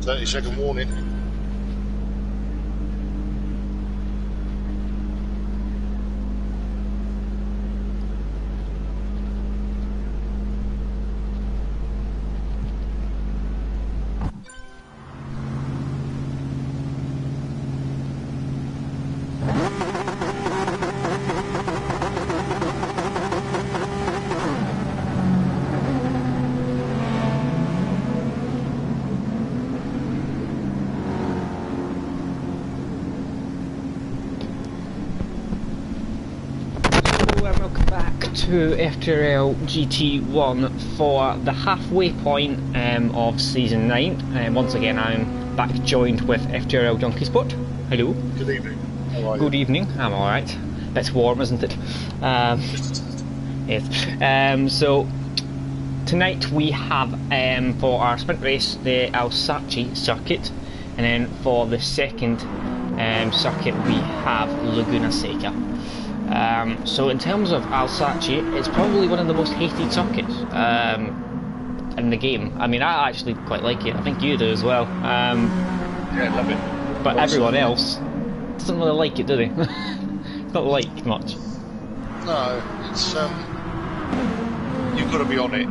30-second warning. To FTRL GT1 for the halfway point of season 9. Once again, I'm back joined with FTRL Junkie Sport. Hello. Good evening. How are you? Good evening. I'm alright. It's warm, isn't it? Yes. So tonight we have for our sprint race the Alsace circuit, and then for the second circuit we have Laguna Seca. So in terms of Alsace, it's probably one of the most hated circuits in the game. I mean, I actually quite like it. I think you do as well. Yeah, love it. But everyone else doesn't really like it, do they? It's not liked much. No, it's you've got to be on it.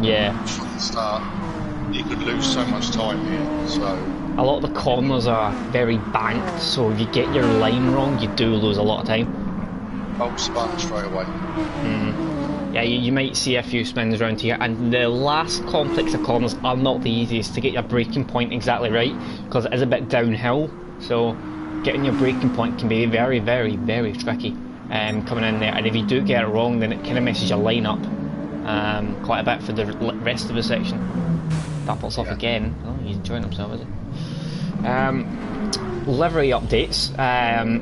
Yeah. From the start, you could lose so much time here. So a lot of the corners are very banked, so if you get your line wrong, you do lose a lot of time. Bolt spun straight away. Yeah, you might see a few spins around here, and the last complex of corners are not the easiest to get your braking point exactly right, because it is a bit downhill, so getting your braking point can be very, very, very tricky coming in there, and if you do get it wrong, then it kind of messes your line up quite a bit for the rest of the section. That pops off again. Oh, he's enjoying himself, is he? Livery updates.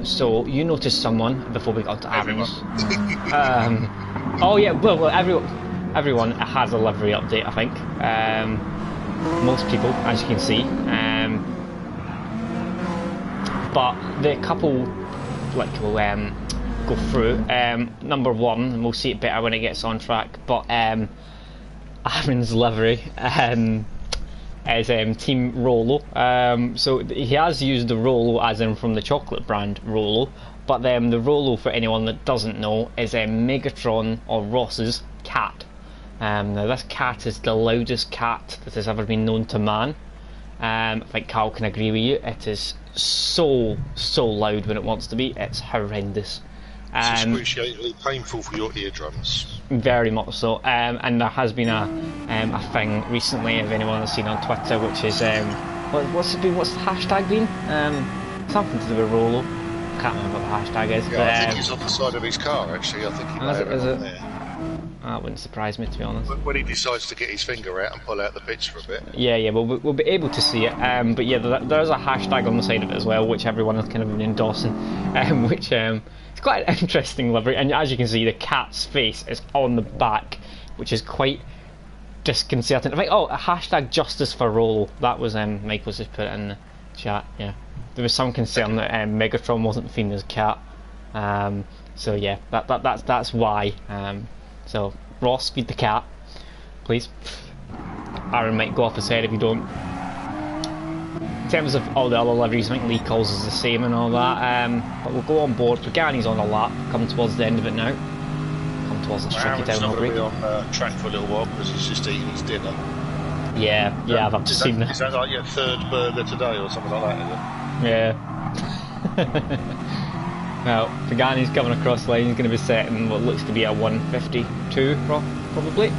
So you noticed someone before we got to Aaron's. Oh yeah, well everyone has a livery update, I think. Most people, as you can see. But the couple, like, will go through. Number one, and we'll see it better when it gets on track. But Aaron's livery. As Team Rolo, so he has used the Rolo as in from the chocolate brand Rolo, but the Rolo, for anyone that doesn't know, is Megatron or Ross's cat. Now this cat is the loudest cat that has ever been known to man. I think Carl can agree with you. It is so loud when it wants to be. It's horrendous. It's excruciatingly painful for your eardrums. Very much so, and there has been a thing recently, if anyone has seen on Twitter, which is what's the hashtag been? Something to do with Rolo. I can't remember what the hashtag is. Yeah, I think he's on the side of his car. Actually, I think he may have it on there. That wouldn't surprise me, to be honest. When he decides to get his finger out and pull out the bits for a bit. Yeah, we'll be able to see it. But yeah, there's a hashtag on the side of it as well, which everyone has kind of been endorsing, which it's quite an interesting livery. And as you can see, the cat's face is on the back, which is quite disconcerting. I think, a hashtag justice for Rolo. That was Michael's just put it in the chat. Yeah, there was some concern that Megatron wasn't feeding his cat. So yeah, that's why. So Ross, feed the cat, please. Aaron might go off his head if you don't. In terms of all the other liveries, I think Lee calls is the same and all that. But we'll go on board. Pagani's on a lap, coming towards the end of it now. Come towards the tricky downhill break. He's not going to be on track for a little while because he's just eating his dinner. Yeah, I've just seen that. Is that like your third burger today or something like that, is it? Yeah. Now, Pagani's coming across the line. He's going to be setting what looks to be a 152, probably.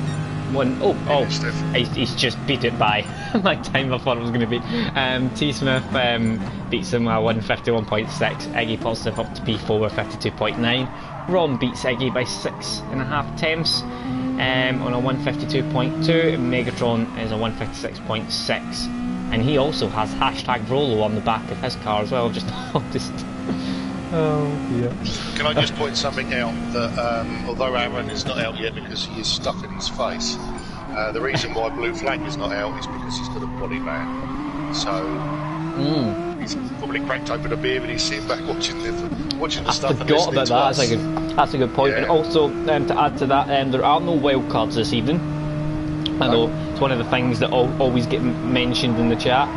He's just beat it by my time I thought it was going to be. T Smith beats him at 151.6. Iggy pops it up to P4 with 52.9. Ron beats Iggy by 6.5 tenths on a 152.2. Megatron is a 156.6. And he also has hashtag Rolo on the back of his car as well. Just oh yeah. Can I just point something out that although Aaron is not out yet because he is stuck in his face, the reason why Blue Flag is not out is because he's got a body man. So he's probably cracked open a beer and he's sitting back watching the stuff. I forgot about that. That's a good point. Yeah. And also to add to that, there are no wild cards this evening. I know it's one of the things that always get mentioned in the chat.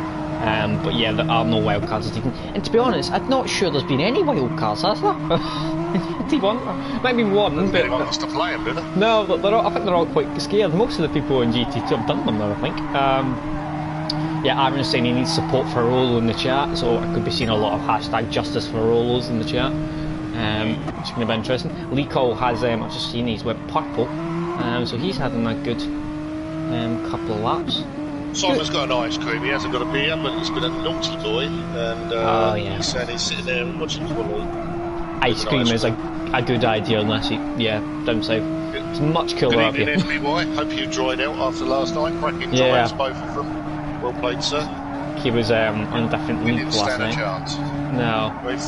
But yeah, there are no wild cards this evening. And to be honest, I'm not sure there's been any wild cards, has there? GT1? Might be one, but... Anyone wants to play them, do they? No, they're all, I think they're all quite scared. Most of the people in GT2 have done them now, I think. Yeah, Aaron's saying he needs support for Rolo in the chat, so I could be seeing a lot of hashtag justice for Rolos in the chat. Which is going to be interesting. Lee Cole has, I've just seen he's went purple, so he's having a good couple of laps. Simon's got an ice cream, he hasn't got a beer, but he's been a naughty boy, and he's saying he's sitting there and watching football. Ice cream is a good idea unless you, down south. It's much cooler up here. Good evening, FBY. Hope you enjoyed out after last night. Cracking times, both of them. Well played, sir. He was on a different league last night. We didn't stand a chance. No. Very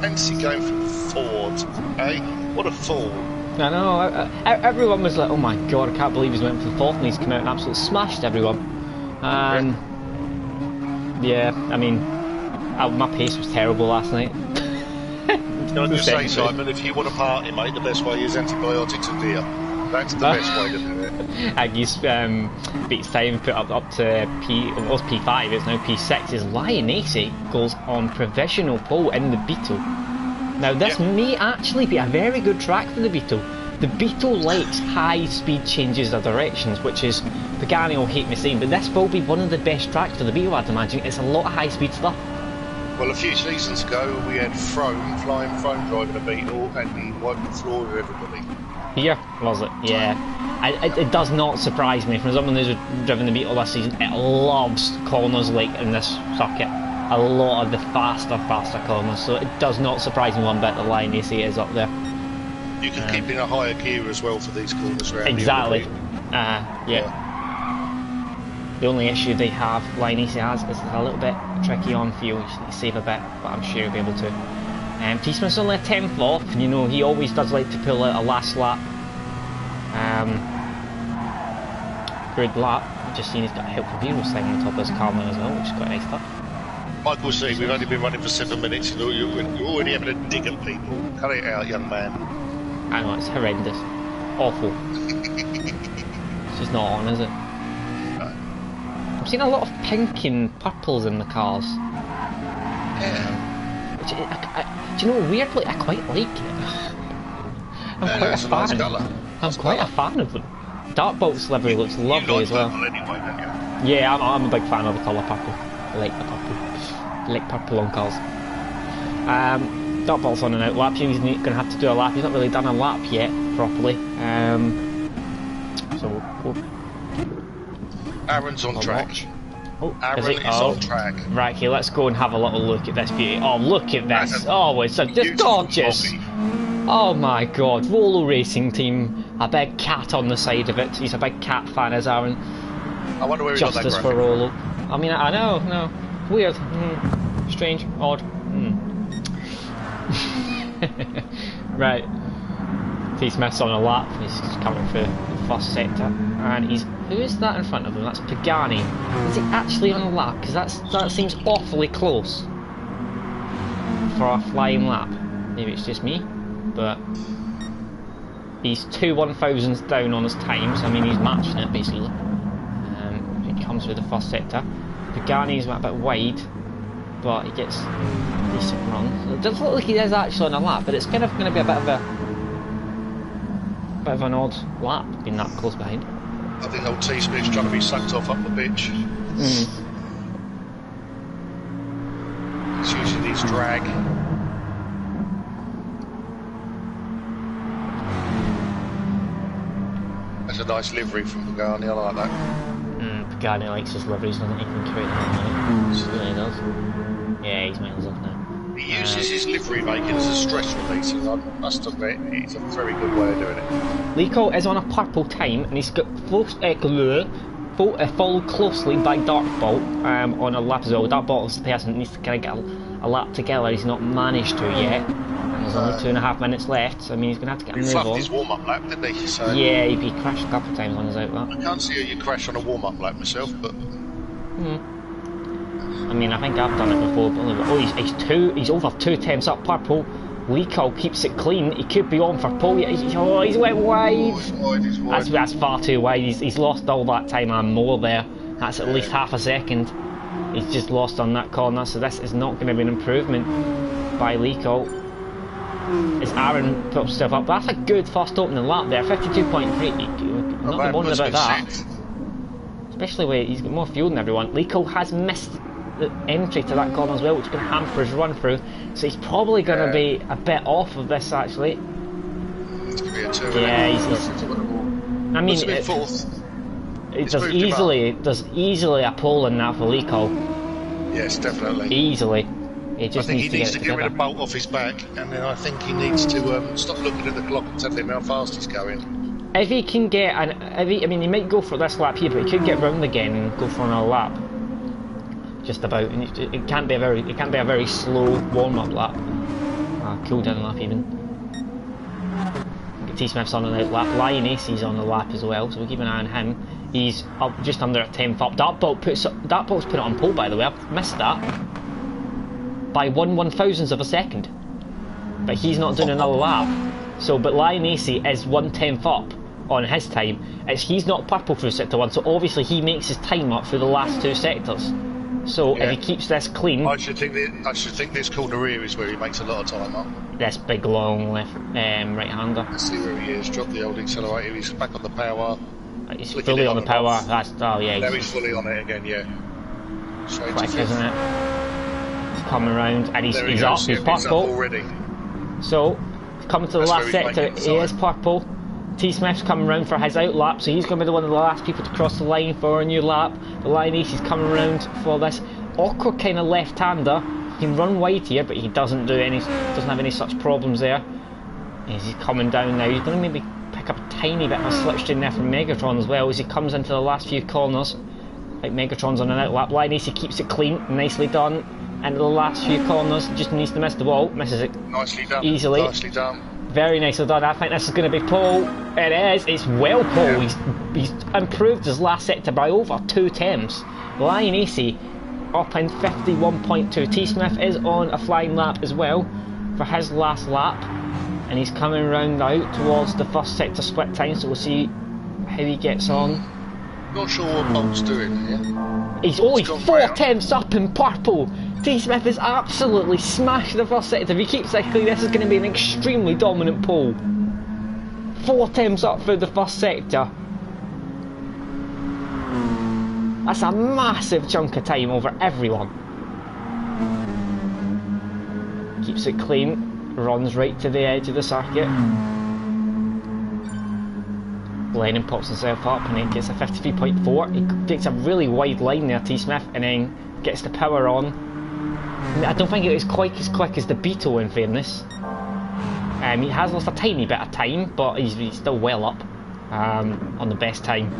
fancy going for Ford, eh? What a fool. I know, everyone was like, oh my god, I can't believe he's went for the fourth, and he's come out and absolutely smashed everyone. Yeah, I mean, my pace was terrible last night. Can I just say, Simon, if you want to party, mate, the best way is antibiotics and beer. That's the best way to do it. Aggie's beats time, put up to it was P5, it's now P6. His Lionese goes on provisional pole in the Beetle. Now this may actually be a very good track for the Beetle. The Beetle likes high speed changes of directions, which is, Pagani will hate me saying, but this will be one of the best tracks for the Beetle, I'd imagine. It's a lot of high speed stuff. Well, a few seasons ago we had Flying Throne driving a Beetle, and he wiped the floor with everybody. Here, was it? Yeah. It does not surprise me. From someone who's driven the Beetle this season, it loves corners like in this circuit. A lot of the faster corners, so it does not surprise me one bit that Lionese is up there. You can keep in a higher gear as well for these corners around. Exactly. Yeah. The only issue they have, Lionese has, is it's a little bit tricky on fuel. You just need to save a bit, but I'm sure he'll be able to. T-Smith's only a 10th off, and you know he always does like to pull out a last lap. Good lap. I've just seen he's got a helpful vehicles thing on the top of his car now as well, which is quite a nice touch. Michael C, we've only been running for 7 minutes, you're already having a dig at people. Cut it out, young man. I know, it's horrendous. Awful. It's just not on, is it? No. I'm seeing a lot of pink and purples in the cars. Yeah. Which, do you know, weirdly, I quite like it. I'm quite a fan. Nice I'm quite a fan of them. Dartbolt's livery looks lovely as well. Anyway, don't you? Yeah, I'm a big fan of the colour purple. I like the purple. I like purple on cars. Dartbolt's on an out lap. He's going to have to do a lap. He's not really done a lap yet properly. So we'll Aaron's on track. Oh, Aaron is on track. Right, here, let's go and have a little look at this beauty. Oh, look at this. Oh, it's just gorgeous. Bobby. Oh my god. Rolo Racing Team. A big cat on the side of it. He's a big cat fan, is Aaron. I wonder where he got that Justice for Rolo. I mean, I know, no. Weird. Strange. Odd. Right. T-Smith's on a lap. He's coming for the first sector. And he's... Who is that in front of him? That's Pagani. Is he actually on a lap? Because that seems awfully close for a flying lap. Maybe it's just me, but he's 2 1,000s down on his times. I mean, he's matching it basically. He comes through the first sector. Pagani's a bit wide, but he gets a decent run. So it does look like he is actually on a lap, but it's kind of going to be a bit of an odd lap being that close behind. I think old T-Smith's trying to be sucked off up the pitch. He's using his drag. That's a nice livery from Pagani, I like that. Pagani likes his liveries, doesn't he? Can create that, he really does. Yeah, he's miles off now. He uses his livery making as a stress release, and I must admit, it's a very good way of doing it. Lico is on a purple time, and he's got followed closely by Dartbolt on a lap as well. Dartbolt is the person that needs to kind of get a lap together. He's not managed to yet. And there's only 2.5 minutes left, so I mean he's going to have to get a move on. He fluffed his warm-up lap, didn't he? So yeah, he crashed a couple of times on his out lap. I can't see you crash on a warm-up lap myself, but... I mean, I think I've done it before, but only, he's over 2 attempts up purple. Leacow keeps it clean. He could be on for pole. He's went wide. He's wide. That's far too wide. He's lost all that time and more there. That's at least half a second. He's just lost on that corner, so this is not going to be an improvement by Lico. As Aaron puts himself up, that's a good first opening lap there, 52.3. Not moaning about that. Especially where he's got more fuel than everyone. Lico has missed the entry to that corner as well, which is going to hamper his run through. So he's probably going to be a bit off of this actually. It's going to be a two. Yeah, I mean, there's easily a pole in that for Lico. Yes, definitely. Easily. I think he needs to get rid of Bolt off his back, and then I think he needs to stop looking at the clock and tell him how fast he's going. If he can get, I mean, he might go for this lap here, but he could get round again and go for another lap. Just about, and it can't be a very slow warm-up lap, cool down lap even. T Smith's on an out lap. Lionessa's on the lap as well, so we'll keep an eye on him. He's up just under a 10th up. That bolt's put it on pole, by the way. I've missed that by 1/1000th of a second, but he's not doing another lap. So, but Lionesse is 1/10th up on his time. He's not purple through sector 1, so obviously he makes his time up through the last 2 sectors. So if he keeps this clean, I should think this corner here is where he makes a lot of time up. This big long left right-hander. Let's see where he is. Drop the old accelerator. He's back on the power. He's fully on the power. Oh yeah. Now he's fully on it again. Yeah. Straight quick, isn't it? He's coming around and he's up. He's purple already. So coming to the last sector. He is purple. T Smith's coming round for his out lap, so he's going to be one of the last people to cross the line for a new lap. The Lionesse is coming around for this awkward kind of left-hander. He can run wide here, but he doesn't have any such problems there. As he's coming down now, he's going to maybe pick up a tiny bit of a slipstream there from Megatron as well as he comes into the last few corners. Like Megatron's on an out lap. Lionesse keeps it clean, nicely done. Into the last few corners, just needs to miss the wall, misses it nicely done. Easily. Nicely done. Very nicely done. I think this is going to be pole. It is. It's well pole. He's improved his last sector by over 2 temps. Lionesse up in 51.2. T Smith is on a flying lap as well for his last lap, and he's coming round now towards the first sector split time. So we'll see how he gets on. Not sure what Bolt's doing here. He's 4 temps up in purple. T Smith has absolutely smashed the first sector. If he keeps cycling, this is going to be an extremely dominant pole. 4 temps up through the first sector. That's a massive chunk of time over everyone. Keeps it clean, runs right to the edge of the circuit. Lennon pops himself up and then gets a 53.4. He takes a really wide line there, T Smith, and then gets the power on. I don't think it was quite as quick as the Beetle, in fairness. He has lost a tiny bit of time, but he's still well up on the best time.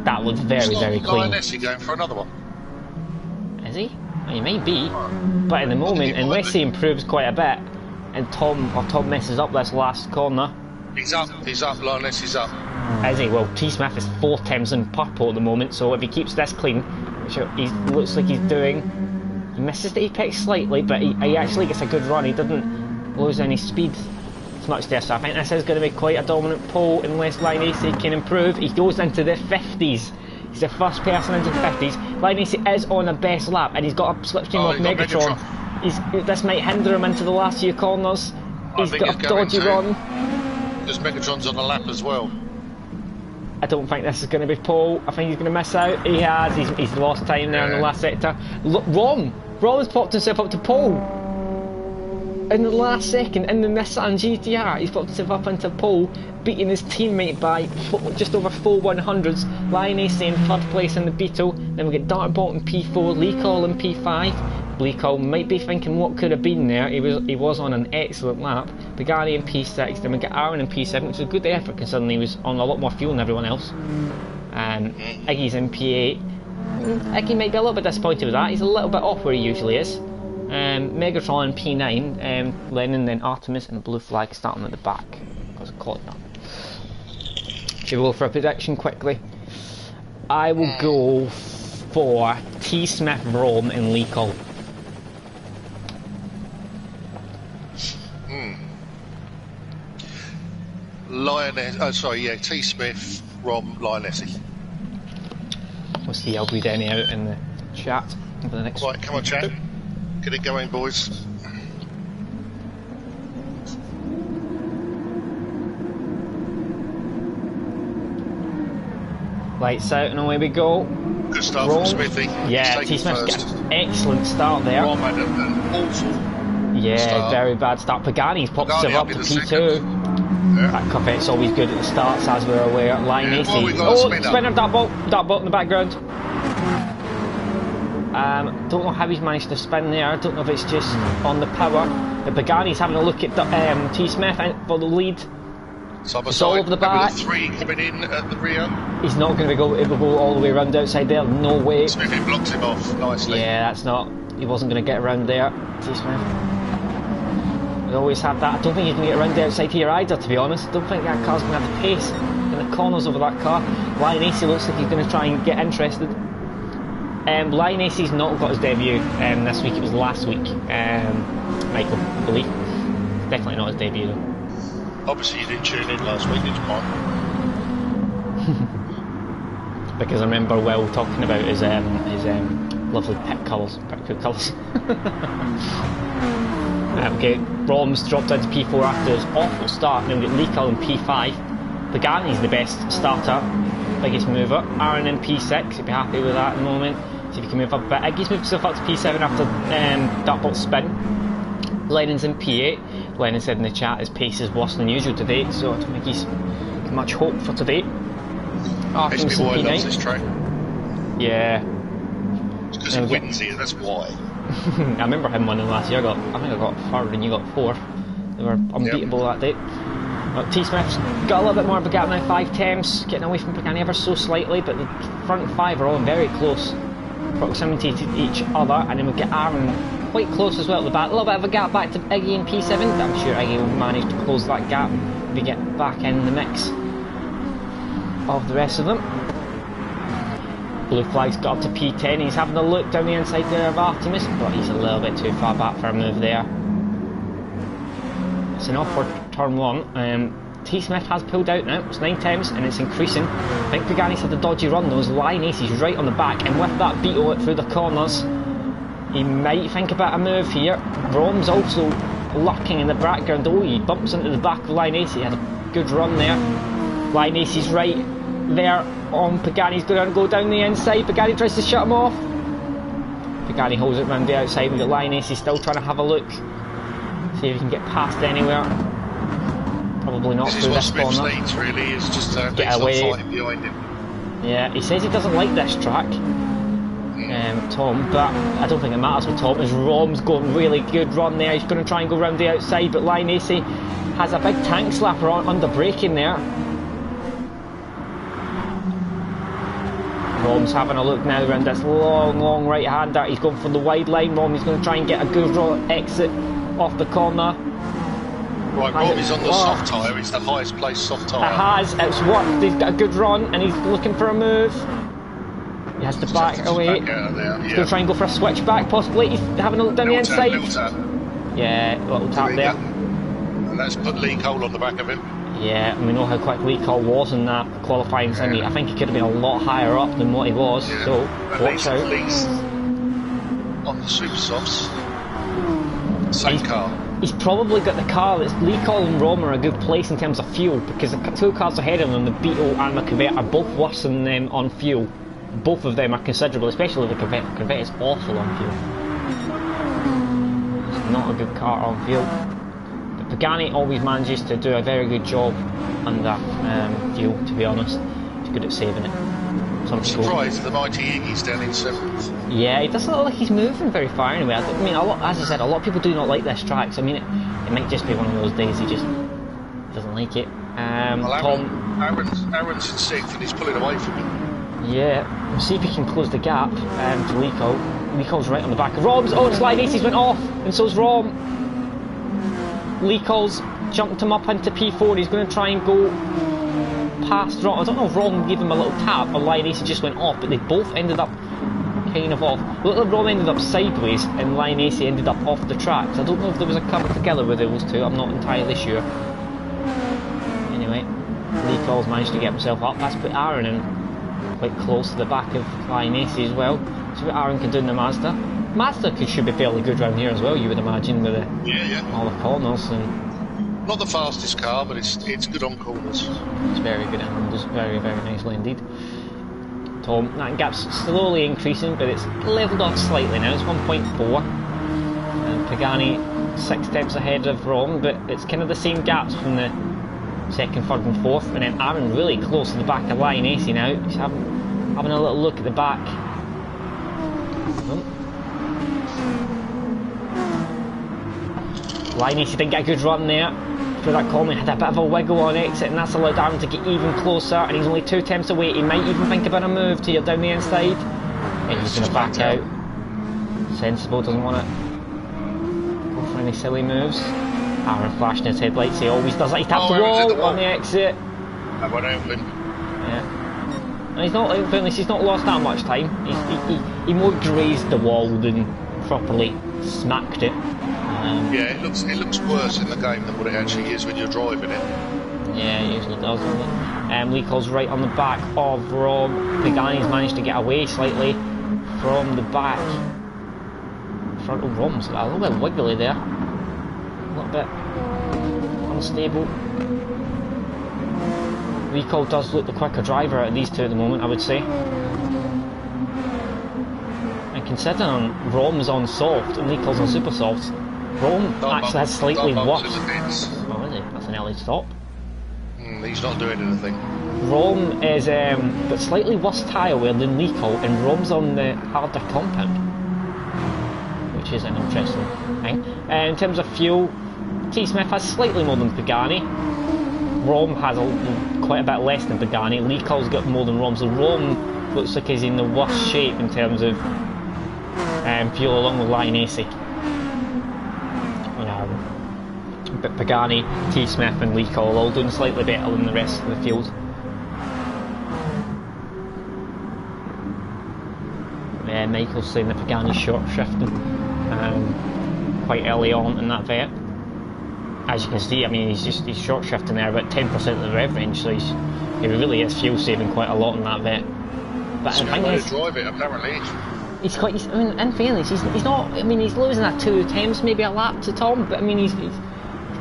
That looks very, very clean. Is he going for another one? Is he? Well, he may be, but in the moment, unless he improves quite a bit, and Tom messes up this last corner. He's up, Lioness is up. Is he? Well, T Smith is 4 temps in purple at the moment, so if he keeps this clean, which he looks like he's doing, he misses the apex slightly, but he actually gets a good run. He doesn't lose any speed as much there, so I think this is going to be quite a dominant pole unless Lionesse can improve. He goes into the 50s. He's the first person into the 50s. Lionesse is on a best lap, and he's got a slipstream off Megatron. This might hinder him into the last few corners. He's got a dodgy run. Because Megatron's on the lap as well. I don't think this is going to be pole. I think he's going to miss out. He has. He's lost time there in the last sector. Look, Rom's popped himself up to pole. In the last second, in the Nissan GTR, he's popped himself up into pole, beating his teammate by just over 4 100s. Lionesse in 3rd place in the Beetle. Then we get Dartbolt in P4, Leecall in P5. Leecall might be thinking what could have been there. He was on an excellent lap. Pagani in P6, then we get Aaron in P7, which is a good effort considering he was on a lot more fuel than everyone else. Iggy's in P8. Iggy might be a little bit disappointed with that. He's a little bit off where he usually is. Megatron in P9, Lennon, then Artemis, and Blue Flag starting at the back. Because I caught that. Should we go for a prediction quickly? I will go for T Smith, Rome, and Leecall. T Smith, Rom, Lionesse. We'll see how good any out in the chat for the next. Right, come on, chat. Get it going, boys. Lights out and away we go. Good start from Smithy. Yeah, T-Smith's got an excellent start there. Rom had an awful start. Very bad start. Pagani's popped himself up to P2. Yeah. That Corvette's always good at the starts, as we're aware. Line AC. Spinner, that ball in the background. Don't know how he's managed to spin there. I don't know if it's just on the power. But Pagani's having a look at T-Smith for the lead. It's all over the back. 3 coming in at the rear. He's not going to go. It will go all the way around outside there. No way. Smithy blocks him off nicely. Yeah, that's not. He wasn't going to get around there. T-Smith. We always have that. I don't think you can get around the outside here either, to be honest. I don't think that car's going to have the pace in the corners over that car. Lion AC looks like he's going to try and get interested. Lion AC's not got his debut this week. It was last week. Michael, I believe. Definitely not his debut though. Obviously you didn't tune in last week, did you, Mike? Because I remember Will talking about his lovely pet colours, pretty cool colours. Okay, Rom's dropped into P4 after his awful start. Now we've got Leakle in P5. Pagani's the best starter, biggest mover. Aaron in P6, he'd be happy with that at the moment. See if he can move up a bit. Iggy's moved himself up to P7 after Dartbolt spin. Lennon's in P8. Lennon said in the chat his pace is worse than usual today, so I don't think he's much hope for today. Arthur's in P9. Loves this track. Yeah. It's because he wins here, that's why. I remember him winning last year. I think I got 3rd and you got 4th. They were unbeatable that day. T-Smith's got a little bit more of a gap now, 5 temps, getting away from Pagani ever so slightly, but the front 5 are all in very close proximity to each other, and then we've got Aaron quite close as well at the back. A little bit of a gap back to Iggy in P7, but I'm sure Iggy will manage to close that gap if we get back in the mix of the rest of them. Blue Flag's got up to P10, he's having a look down the inside there of Artemis, but he's a little bit too far back for a move there. It's enough for turn 1. T-Smith has pulled out now, it's 9 temps and it's increasing. I think Pagani's had a dodgy run though, his Lion Ace is right on the back, and with that Beetle through the corners, he might think about a move here. Rom's also lurking in the background. Oh, he bumps into the back of Lion Ace, he had a good run there. Lion Ace is right there on Pagani's going to go down the inside. Pagani tries to shut him off. Pagani holds it round the outside. We've got Lion Ace still trying to have a look. See if he can get past anywhere. Probably not through this corner. Smith's leads really is just get away. Fighting behind him. Yeah, he says he doesn't like this track, Tom, but I don't think it matters with Tom, as Rom's going really good run there. He's going to try and go round the outside, but Lion Ace has a big tank slapper on under braking there. Rom's having a look now around this long right hander. He's going for the wide line. Rom is going to try and get a good exit off the corner. Right, Rom is on the soft tyre. It's the highest placed soft tyre. It's worked. He's got a good run and he's looking for a move. He has to back away. He's going to try and go for a switch back possibly. He's having a look down the inside. Little tap. Yeah, little tap there. And that's put Lee Cole on the back of him. Yeah, and we know how quick Lee Cole was in that qualifying semi. I think he could have been a lot higher up than what he was, so watch out. Lee's on the super softs. Same car. He's probably got the car that's Lee Cole and Rom are a good place in terms of fuel, because the 2 cars ahead of them, the Beetle and the Corvette, are both worse than them on fuel. Both of them are considerable, especially the Corvette. The Corvette is awful on fuel. It's not a good car on fuel. But Pagani always manages to do a very good job under fuel, to be honest. He's good at saving it. I'm surprised the mighty Iggy's down in 7th. Yeah, he doesn't look like he's moving very far anyway. I mean, as I said, a lot of people do not like this track, so I mean, it might just be one of those days he just doesn't like it. Aaron's in 6th and he's pulling away from him. Yeah, we'll see if he can close the gap to Lee Cole. Lee Cole's right on the back. Rom's, it's Lion Aces went off, and so's Rom. Lee Cole's jumped him up into P4, he's going to try and go past Rom. I don't know if Rom gave him a little tap or Lion Ace just went off, but they both ended up kind of off. Little Rom ended up sideways and Lion Ace ended up off the track. So I don't know if there was a cover together with those two, I'm not entirely sure. Anyway, Lee Cole's managed to get himself up. That's put Aaron in quite close to the back of Lioness as well. See what Aaron can do in the Mazda. Mazda should be fairly good round here as well, you would imagine, with all the corners. And not the fastest car, but it's good on corners. It's very good and handles very, very nicely indeed. Tom, that gap's slowly increasing, but it's levelled off slightly now. It's 1.4. And Pagani 6 tenths ahead of Rom, but it's kind of the same gaps from the second, third and fourth. And then Aaron really close to the back of Lioness now. He's having a little look at the back. Lioness didn't get a good run there through that corner. He had a bit of a wiggle on exit, and that's allowed Aaron to get even closer, and he's only 2 tenths away. He might even think about a move to down the inside. And he's going to back out. Sensible, doesn't want to go for any silly moves. Aaron flashing his headlights, he always does that. He taps the wall on the exit. That went out with him. Yeah. And he's not, in fairness, he's not lost that much time. He more grazed the wall than properly smacked it. Yeah, it looks worse in the game than what it actually is when you're driving it. Yeah, it usually does, doesn't it? Lico's right on the back of Rob. Pagani's managed to get away slightly from the back. Front of Rom's a little bit wiggly there. A little bit unstable. Lico does look the quicker driver out of these two at the moment, I would say. And considering Rom's on soft and Lico's on super soft, Rom actually has slightly worse. Oh, is he? That's an early stop. He's not doing anything. Rom is but slightly worse tyre wear than Lico, and Rom's on the harder compound, which is an interesting thing. In terms of fuel, T Smith has slightly more than Pagani. Rom has quite a bit less than Pagani. Lico's got more than Rom, so Rom looks like he's in the worst shape in terms of fuel, along with Lioness. But Pagani, T Smith and Lico are all doing slightly better than the rest of the field. Yeah, Michael's saying that Pagani's short shifting quite early on in that vet. As you can see, I mean, he's short shifting there about 10% of the rev range, so he really is fuel saving quite a lot in that vet. But the thing is, to drive it apparently. I mean, in fairness, he's not. I mean, he's losing that 2 attempts, maybe a lap to Tom, but I mean, he's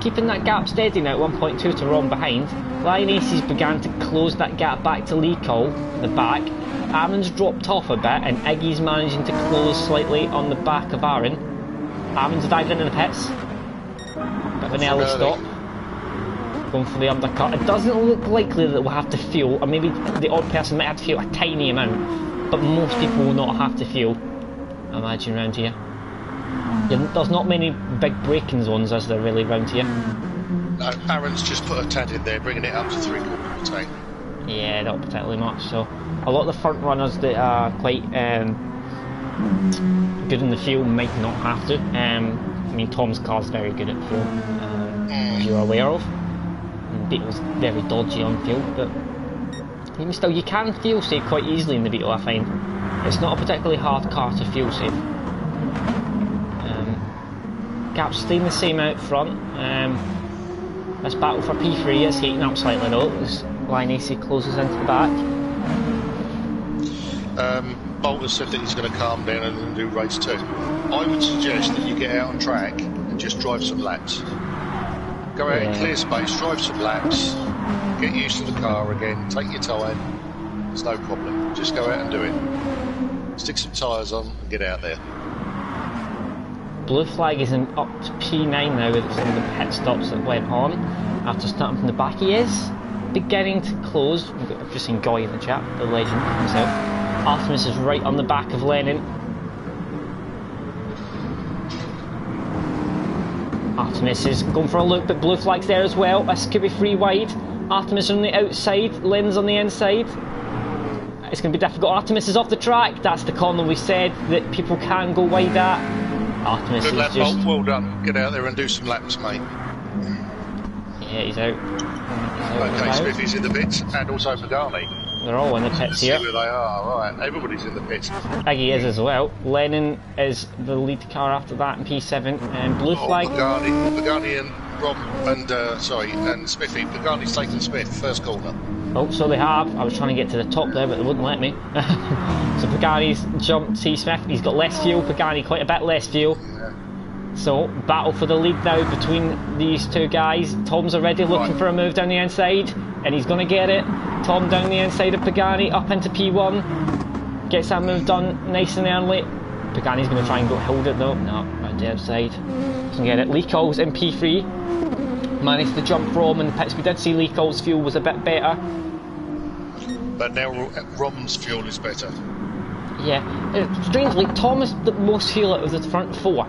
keeping that gap steady now at 1.2 to Ron behind. Lioness has began to close that gap back to Lico, the back. Aaron's dropped off a bit, and Iggy's managing to close slightly on the back of Aaron. Aaron's diving in the pits. Bit of an early stop. Going for the undercut. It doesn't look likely that we'll have to fuel, or maybe the odd person might have to fuel a tiny amount, but most people will not have to fuel, I imagine, around here. There's not many big braking zones as there really around here. No, Aaron's just put a tad in there, bringing it up to 3/4 of the tank. Yeah, not particularly much. So a lot of the front runners that are quite good in the field might not have to. I mean, Tom's car's very good at fuel, as you're aware of. And Beetle's very dodgy on fuel, but even still, you can fuel save quite easily in the Beetle, I find. It's not a particularly hard car to fuel save. Gap's staying the same out front. This battle for P3 is heating up slightly though, as Lioness closes into the back. Bolt has said that he's going to calm down and do race 2. I would suggest that you get out on track and just drive some laps. Go out in clear space, drive some laps, get used to the car again, take your time, there's no problem. Just go out and do it. Stick some tyres on and get out there. Blue flag is up to P9 now with some of the pit stops that went on after starting from the back. He is beginning to close. I've just seen Goy in the chat, the legend himself. Artemis is right on the back of Lennon. Artemis is going for a look, but blue flag's there as well. This could be free wide. Artemis on the outside, Lennon's on the inside. It's going to be difficult. Artemis is off the track. That's the corner we said that people can go wide at. Artemis good is lap, just... well done. Get out there and do some laps, mate. Yeah, he's out. Okay, Smithy's in the pits, and also Pagani. They're all in the pits here. See where they are, right. Everybody's in the pits. Iggy is as well. Lennon is the lead car after that in P7. And blue flag... Pagani and Rob and, and Smithy. Pagani's taking Smith, first corner. Oh, so they have. I was trying to get to the top there, but they wouldn't let me. So Pagani's jumped T. Smith. He's got less fuel. Pagani quite a bit less fuel. So, battle for the lead now between these two guys. Tom's already looking for a move down the inside, and he's going to get it. Tom down the inside of Pagani, up into P1. Gets that move done nice and early. Pagani's going to try and hold it though. No, round the outside. Doesn't get it. Lee Cole's in P3. Managed to jump from in the pits. We did see Lee Cole's fuel was a bit better. But now Rom's fuel is better. Yeah. Strangely, Tom is the most fuel out of the front four.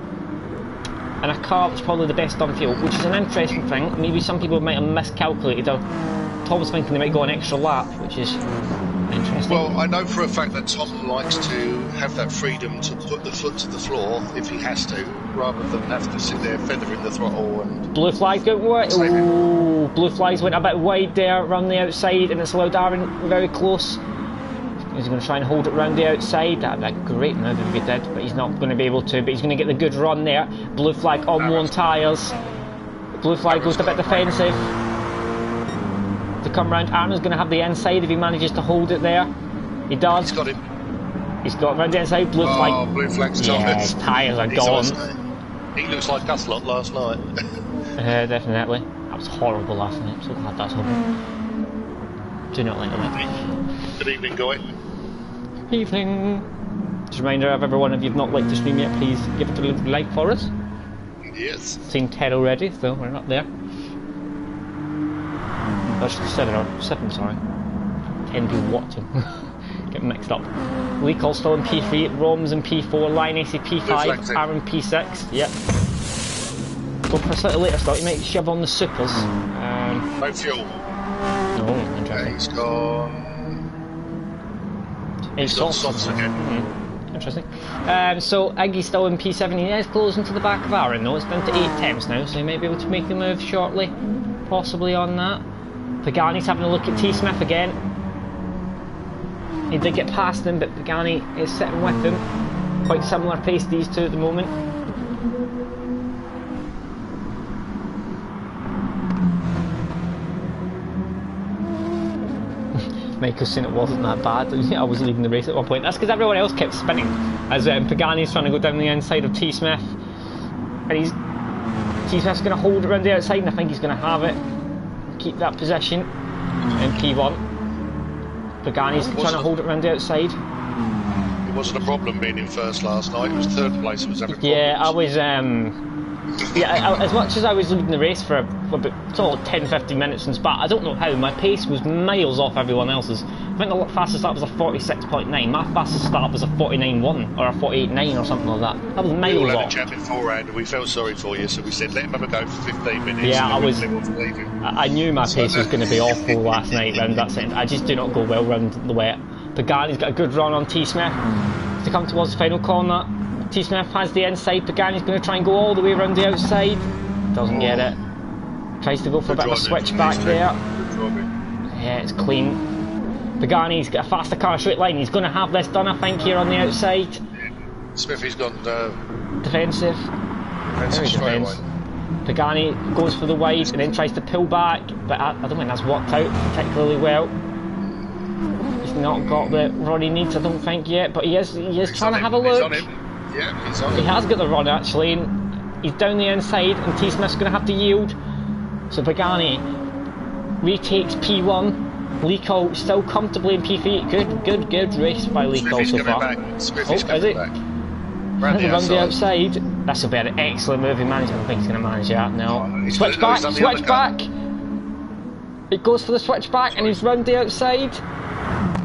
And a car that's probably the best on fuel, which is an interesting thing. Maybe some people might have miscalculated. Tom's thinking they might go an extra lap, which is interesting. Well, I know for a fact that Tom likes to have that freedom to put the foot to the floor if he has to, rather than have to sit there feathering the throttle and... Blue flags going wide. Ooh, blue flags went a bit wide there, around the outside, and it's allowed Aaron very close. He's going to try and hold it round the outside. That'd be a great move if he did, but he's not going to be able to. But he's going to get the good run there. Blue flag on worn tyres. Blue flag goes a bit defensive. To come round, Aaron's going to have the inside if he manages to hold it there. He does. He's got him. He's got round the inside. Blue flag. Oh, blue flag's done. Yeah, his tyres are gone. He looks like us lot last night. Definitely. That was horrible last night. I'm so glad that's over. Do not like that. Good evening, Guy. Evening. Just a reminder of everyone, if you've not liked the stream yet, please give it a little like for us. Yes. Seen 10 already, so we're not there. That's 7, sorry. 10 people watching. Getting mixed up. Lee Cole still in P3, Rom's in P4, Line AC P5, Aaron P6. Yep. Go for a slightly later start, you might shove on the supers. No fuel. No, interesting. He's gone. He's got softs again. Interesting. So Iggy's still in P7. He is closing to the back of Aaron though. It's down to 8 temps now, so he may be able to make the move shortly, possibly on that. Pagani's having a look at T. Smith again. He did get past him, but Pagani is sitting with him. Quite similar pace these two at the moment. Michael's saying it wasn't that bad. I was leading the race at one point. That's because everyone else kept spinning as Pagani's trying to go down the inside of T. Smith. And T. Smith's going to hold it around the outside, and I think he's going to have it. Keep that position in P1. Pagani's trying to hold it around the outside. It wasn't a problem being in first last night. It was third place. It was having problems. Yeah, I was. As much as I was leading the race for about sort of 10-15 minutes in Spa, I don't know how, my pace was miles off everyone else's. I think the fastest start was a 46.9, my fastest start was a 49.1 or a 48.9 or something like that. That was miles off. We all had a chat beforehand and we felt sorry for you, so we said let him have a go for 15 minutes. Yeah, and I knew my pace was going to be awful last night round that second. I just do not go well round the wet. Pagani's got a good run on T. Smith to come towards the final corner. T. Smith has the inside, Pagani's going to try and go all the way around the outside. Doesn't get it. Tries to go for a bit of a switch back there. Yeah, it's clean. Pagani's got a faster car, straight line. He's going to have this done, I think, here on the outside. Smithy's gone defensive. Very defensive. Pagani goes for the wide and then tries to pull back, but I don't think that's worked out particularly well. He's not got the run he needs, I don't think, yet, but he is trying to have a look. Yeah, he's on He has got the run actually, and he's down the inside, and T. Smith's going to have to yield. So Pagani retakes P1. Lee Cole still comfortably in P3. Good race by Lee Cole so far. Smithy's coming back. Around the outside. That's a bit of an excellent move. He managed. I don't think he's going to manage that now. Switch back. It goes for the switch back, and he's round the outside.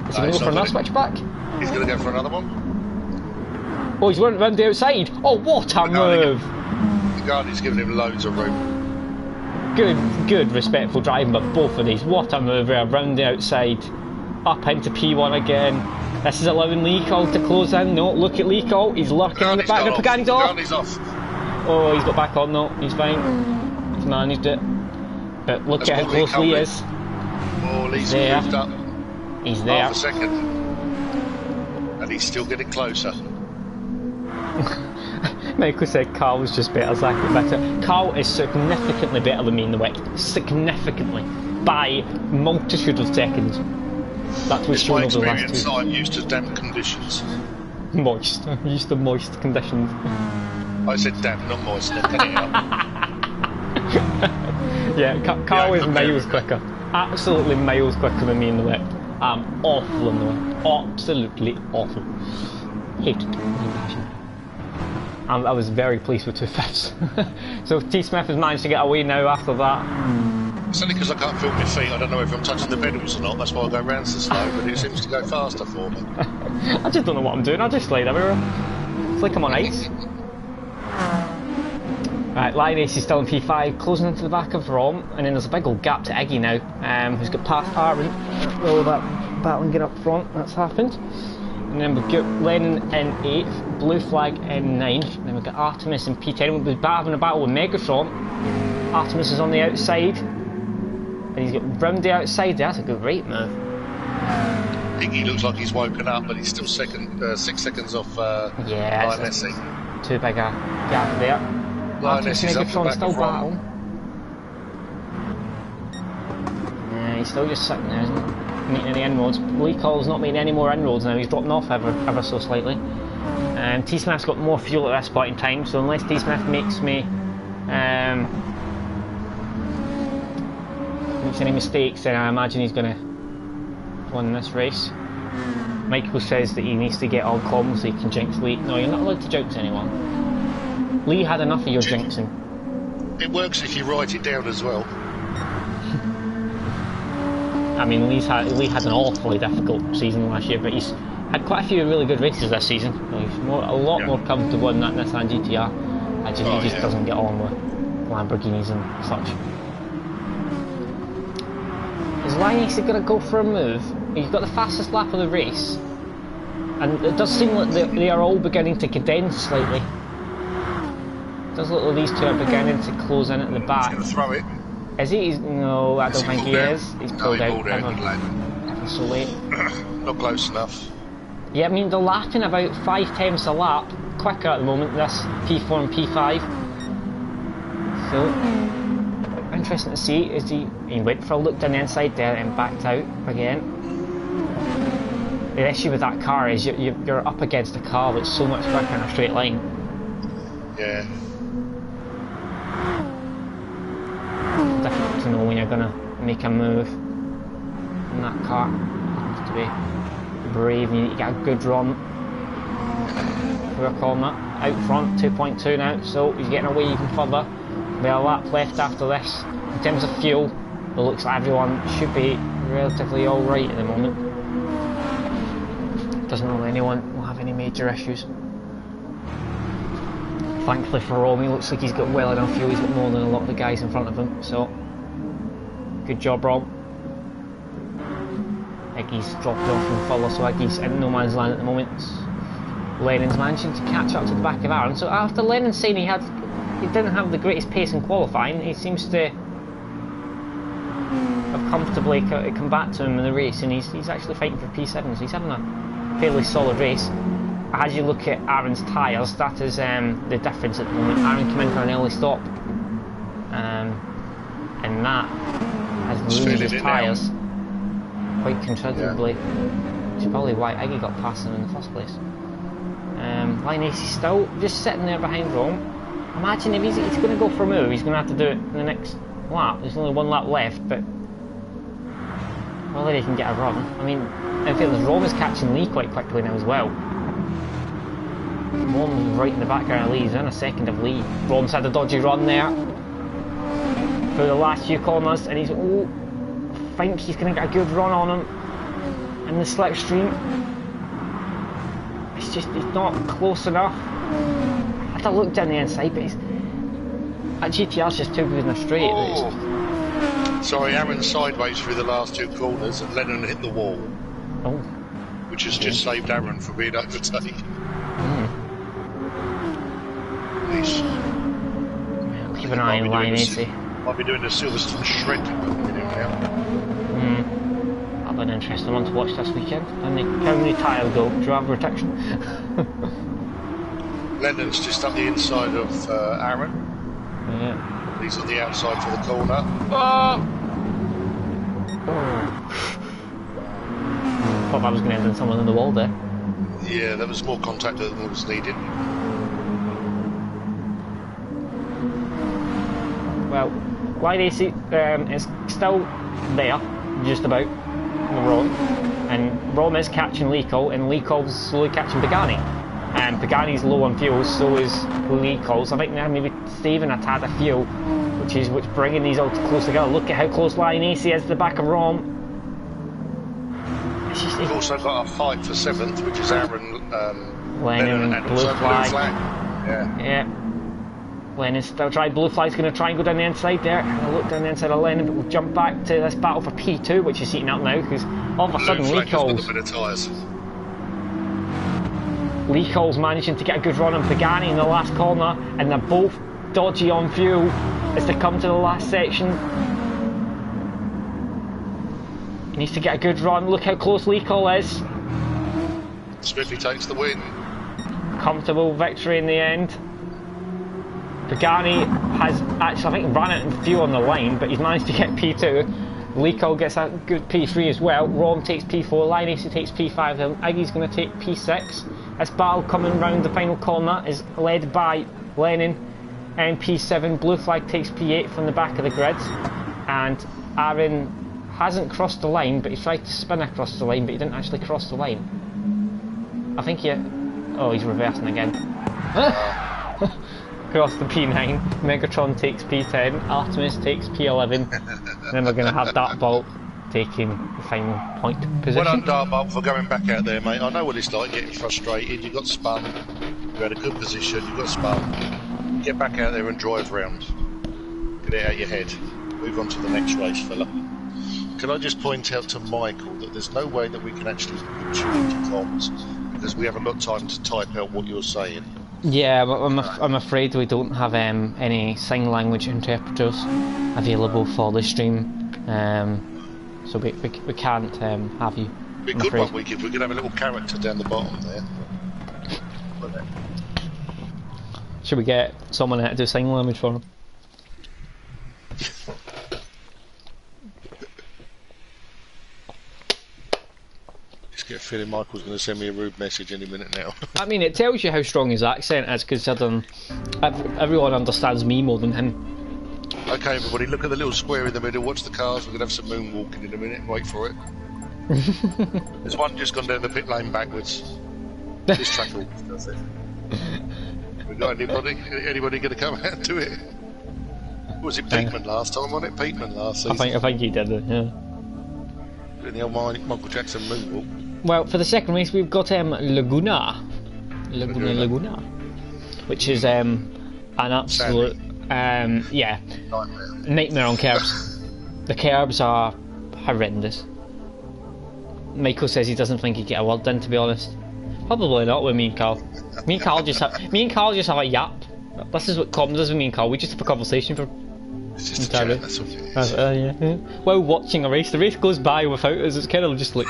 Is he going to go for another switch back? He's going to go for another one. Oh, he's running round the outside. Oh, what a move! Pagani's giving him loads of room. Good, respectful driving, but both of these, what a move there, round the outside. Up into P1 again. This is allowing Lee Cole to close in. No, look at Lee Cole. He's lurking on the back. No, Pagani's off. Oh, he's got back on though. He's fine. He's managed it. But look at how close Lee is. Oh, Lee's moved up. He's there. Half a second. And he's still getting closer. Michael said Carl was just better, Zach was better. Carl is significantly better than me in the wet. Significantly. by multitude of seconds. That's what's shown over the last 2. I'm used to damp conditions. Moist. I'm used to moist conditions. I said damp, not moist. Not cutting it out. Yeah, Carl is miles quicker. Absolutely miles quicker than me in the wet. I'm awful in the wet. Absolutely awful. Hated it. I was very pleased with 2 fifths. So T Smith has managed to get away now after that. It's only because I can't feel my feet. I don't know if I'm touching the pedals or not. That's why I go round so slow, but it seems to go faster for me. I just don't know what I'm doing. I just slide everywhere. It's like I'm on ice. Right, Lion Ace is still in P5, closing into the back of Rom, and then there's a big old gap to Eggy now, who's got past Aaron. All that battling get up front, that's happened. And then we've got Lennon in 8th, Blue Flag in 9th, then we've got Artemis in P10. We've been having a battle with Megatron. Artemis is on the outside, and he's got round the outside there. That's a good rate move. Iggy looks like he's woken up, but he's still 6 seconds off Lionessy. Too big a gap there. Artemis and Megatron still battle. Yeah, he's still just sitting there, isn't he? Meeting any inroads. Lee Cole's not making any more inroads now, he's dropping off ever so slightly. T Smith's got more fuel at this point in time, so unless T Smith makes any mistakes, then I imagine he's going to win this race. Michael says that he needs to get all comms so he can jinx Lee. No, you're not allowed to jinx anyone. Lee had enough of your jinxing. It works if you write it down as well. I mean, Lee had an awfully difficult season last year, but he's had quite a few really good races this season. He's a lot more comfortable in that Nissan GTR. He just doesn't get on with Lamborghinis and such. Is Lion Ace going to go for a move? He's got the fastest lap of the race, and it does seem like they are all beginning to condense slightly. It does look like these two are beginning to close in at the back. He's going to throw it. Is he? No, I don't think he is. He's pulled out ever so late. Not close enough. Yeah, I mean, they're lapping about 5 times a lap quicker at the moment, this P4 and P5. So, interesting to see. Is he went for a look down the inside there and backed out again. The issue with that car is you're up against a car that's so much quicker in a straight line. Yeah. Difficult to know when you're going to make a move in that car. You have to be brave, you need to get a good run. We're calling that out front, 2.2 now, so he's getting away even further. We have a lap left after this. In terms of fuel, it looks like everyone should be relatively alright at the moment. Doesn't look like anyone will have any major issues. Thankfully for Romy, looks like he's got well enough fuel. He's got more than a lot of the guys in front of him, so good job, Rob. Iggy's dropped off from further, so Iggy's in no man's land at the moment. Lennon's managing to catch up to the back of Aaron. So after Lennon saying he didn't have the greatest pace in qualifying, he seems to have comfortably come back to him in the race, and he's actually fighting for P7, so he's having a fairly solid race. As you look at Aaron's tyres, that is the difference at the moment. Aaron came in for an early stop, and that has ruined his tyres quite considerably. Which is probably why Iggy got past him in the first place. Lion Ace is still just sitting there behind Rome. Imagine if he's going to go for a move, he's going to have to do it in the next lap. There's only one lap left, but whether he can get a run. I mean, in fairness, Rome is catching Lee quite quickly now as well. Rome's right in the background of Lee, he's in a second of Lee. Rome's had a dodgy run there for the last few corners, and he's thinks he's going to get a good run on him in the slipstream. It's just, he's not close enough. I had to look down the inside, but that GTR's just too good in a straight. Sorry, Aaron sideways through the last 2 corners, and Lennon hit the wall. Oh. Which has just saved Aaron from being overtaken. Keep an eye on Lion Ace. Might be doing the Silverstone shred now. That'll be an interesting one to watch this weekend. How many tyres go? Do you have protection? Lennon's just up the inside of Aaron. Yeah. He's on the outside for the corner. Thought that was going to end in someone in the wall there. Yeah, there was more contact than was needed. Well, Laguna is still there, just about, Rom. And Rom is catching Lico, and Lico's slowly catching Pagani. And Pagani's low on fuel, so is Lico's. I think now maybe saving a tad of fuel, which is what's bringing these all close together. Look at how close Laguna is to the back of Rom. We've also got a fight for 7th, which is Aaron, Lennon and blue also flag. Blue Flag. Yeah. Lennon's still trying. Blue flag's going to try and go down the inside there. And I look down the inside of Lennon, but we'll jump back to this battle for P2, which is heating up now, because all of a sudden Lico's managing to get a good run on Pagani in the last corner, and they're both dodgy on fuel as they come to the last section. He needs to get a good run. Look how close Lico is. Smithy takes the win. Comfortable victory in the end. Pagani has actually, I think, ran out of fuel on the line, but he's managed to get P2. Lico gets a good P3 as well. Rom takes P4, Linus takes P5, and Iggy's going to take P6. This battle coming round the final corner is led by Lennon and P7. Blue flag takes P8 from the back of the grid, and Aaron hasn't crossed the line, but he tried to spin across the line, but he didn't actually cross the line. I think oh, he's reversing again. Across the P9, Megatron takes P10, Artemis takes P11, then we're going to have Dartbolt taking the final point position. Well done, Dartbolt, for going back out there, mate. I know what it's like, getting frustrated. You got spun, you had a good position, you got spun. Get back out there and drive round. Get it out of your head. Move on to the next race, fella. Can I just point out to Michael that there's no way that we can actually put you into comms because we haven't got time to type out what you're saying. Yeah, but I'm afraid we don't have any sign language interpreters available for the stream, so we can't have you. It'd be good one week if we could have a little character down the bottom there. Should we get someone to do sign language for them? Get a feeling Michael's going to send me a rude message any minute now. I mean, it tells you how strong his accent is, considering everyone understands me more than him. Okay, everybody, look at the little square in the middle. Watch the cars. We're going to have some moonwalking in a minute. Wait for it. There's one just gone down the pit lane backwards. This track always does it. We got anybody? Anybody going to come out and do it? Was it Peatman last time? Wasn't it Peatman last season? I think he did it. Yeah. Doing the old Michael Jackson moonwalk. Well, for the second race, we've got Laguna, which is an absolute nightmare on curbs. The curbs are horrendous. Michael says he doesn't think he'd get a word in, to be honest. Probably not with me and Carl. Me and Carl just have a yap. This is what comms does with me and Carl. We just have a conversation for. It's just a chat, that's what it is. Yeah. While watching a race, the race goes by without us. It's kind of just like.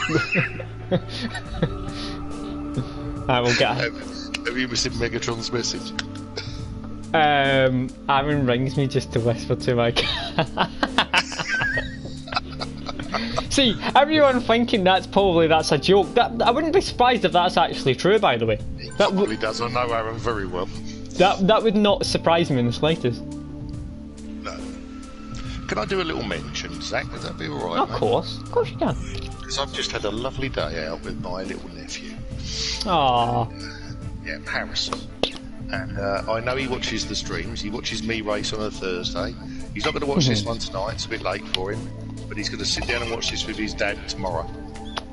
We'll get. Have you received Megatron's message? Aaron rings me just to whisper to my See, everyone thinking that's a joke. I wouldn't be surprised if that's actually true, by the way. He probably does. I know Aaron very well. That would not surprise me in the slightest. No. Can I do a little mention, Zach? Would that be alright? Of course you can. Because I've just had a lovely day out with my little nephew. Aww. Yeah, Harrison. And I know he watches the streams. He watches me race on a Thursday. He's not going to watch this one tonight. It's a bit late for him. But he's going to sit down and watch this with his dad tomorrow.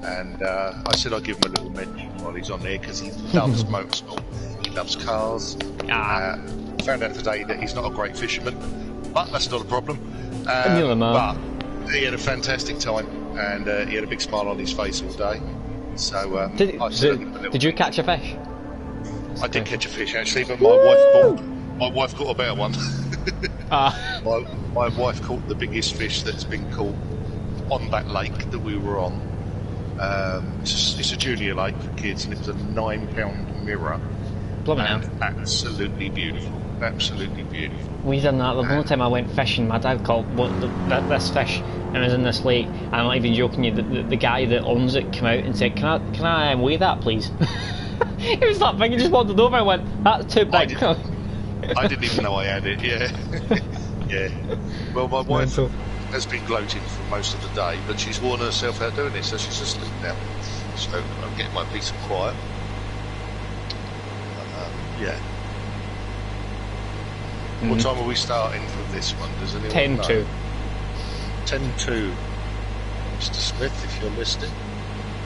And I said I'd give him a little mention while he's on there because he loves motorsport. He loves cars. Found out today that he's not a great fisherman. But that's not a problem. But he had a fantastic time. And he had a big smile on his face all day. So did you catch a fish? I did catch a fish actually, but my wife caught a better one. My wife caught the biggest fish that's been caught on that lake that we were on. It's a junior lake for kids, and it was a 9-pound mirror. Absolutely beautiful. Absolutely beautiful. We done that the one time I went fishing. My dad caught this fish and I was in this lake. I'm not even joking you. The guy that owns it came out and said, "Can I weigh that, please?" It was that big. He just wandered over and went, "That's too big." I didn't even know I had it. Yeah, yeah. Well, my wife has been gloating for most of the day, but she's worn herself out doing it, so she's asleep now. So I'm getting my peace and quiet. Yeah. What time are we starting for this one? Does anyone know? 10-2. 10-2. Mr. Smith, if you're listening.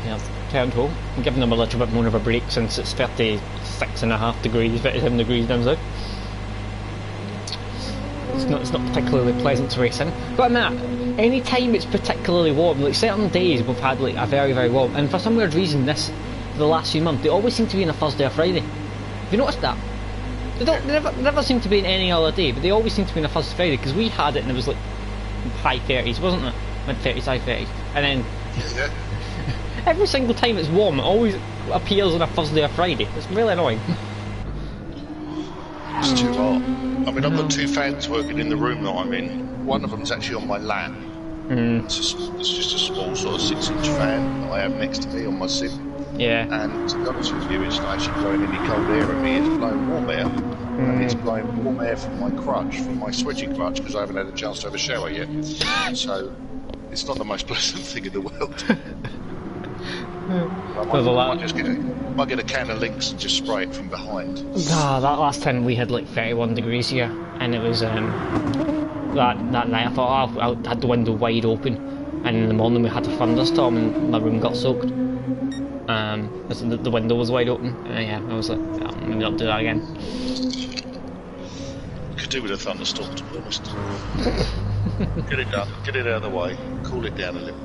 Yeah, 10-2. I'm giving them a little bit more of a break since it's 36.5 degrees, 37 degrees down south. It's not particularly pleasant to race in. But Matt, any time it's particularly warm, like certain days we've had like a very, very warm, and for some weird reason the last few months, they always seem to be on a Thursday or Friday. Have you noticed that? They never seem to be in any other day, but they always seem to be on a Thursday Friday, because we had it and it was like high 30s, wasn't it? Mid 30s, high 30s. And then every single time it's warm, it always appears on a Thursday or Friday. It's really annoying. It's too hot. I mean, I've got 2 fans working in the room that I'm in. One of them's actually on my lap. It's just a small sort of 6-inch fan that I have next to me on my sim. Yeah. And to be honest with you, it's not actually blowing any cold air at me, it's blowing warm air. And it's blowing warm air from my crutch, from my switching crutch, because I haven't had a chance to have a shower yet. So, it's not the most pleasant thing in the world. I might get a can of Lynx and just spray it from behind. That last time we had like 31 degrees here, and it was that night I thought, I had the window wide open, and in the morning we had a thunderstorm and my room got soaked. The window was wide open. Yeah, I was like, maybe not do that again. Could do with a thunderstorm, to be honest. Get it done, get it out of the way, cool it down a little.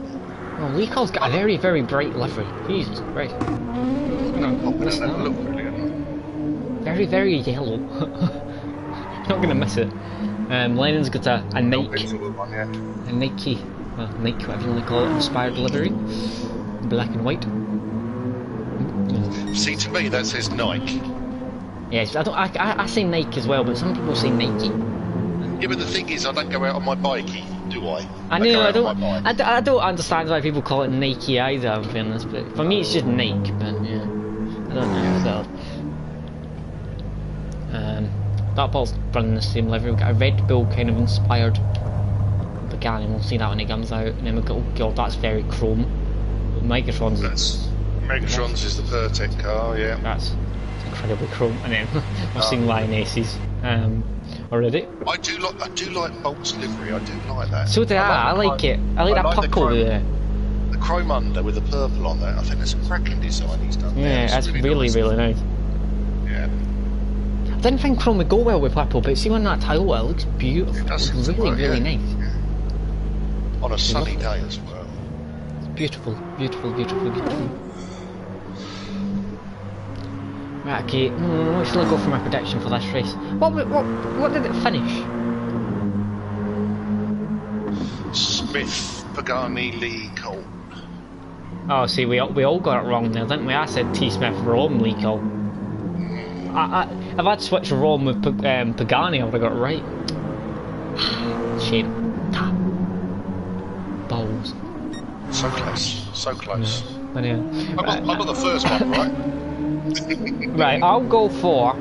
Oh, Leaco's got a very, very bright livery. Jesus Christ. Very, very yellow. Not gonna miss it. Lennon's got a Nike, Nike, whatever you want to call it, inspired livery, black and white. See, to me that says Nike. Yes, I say Nike as well, but some people say Nike. Yeah, but the thing is, I don't go out on my bikey, do I? I know, I don't understand why people call it Nike either, in fairness, but for me it's just Nike, but yeah, I don't know. That ball's running the same livery. We've got a Red Bull kind of inspired Pagani, we'll see that when it comes out, and then we've got, oh god, that's very chrome. Megatron's is the Pertec car, yeah. That's incredibly chrome, and then I've seen Lionesses already. I do like Bolt's livery. I do like that. So do I like it. I like that puckle there. The chrome under with the purple on there. I think that's a cracking design he's done. Yeah, that's really nice. Yeah. I didn't think chrome would go well with purple, but see on that Toyota, it looks beautiful. It's really nice. Yeah. On a sunny day as well. It's beautiful. Right, okay, what shall I go for my prediction for this race? What did it finish? Smith, Pagani, Lee, Cole. Oh, see, we all got it wrong there, didn't we? I said T. Smith, Rom, Lee, Cole. If I'd switched Rom with Pagani, I would have got it right. Shame. Balls. So close. Yeah. Anyway. I got the first one right. Right, I'll go for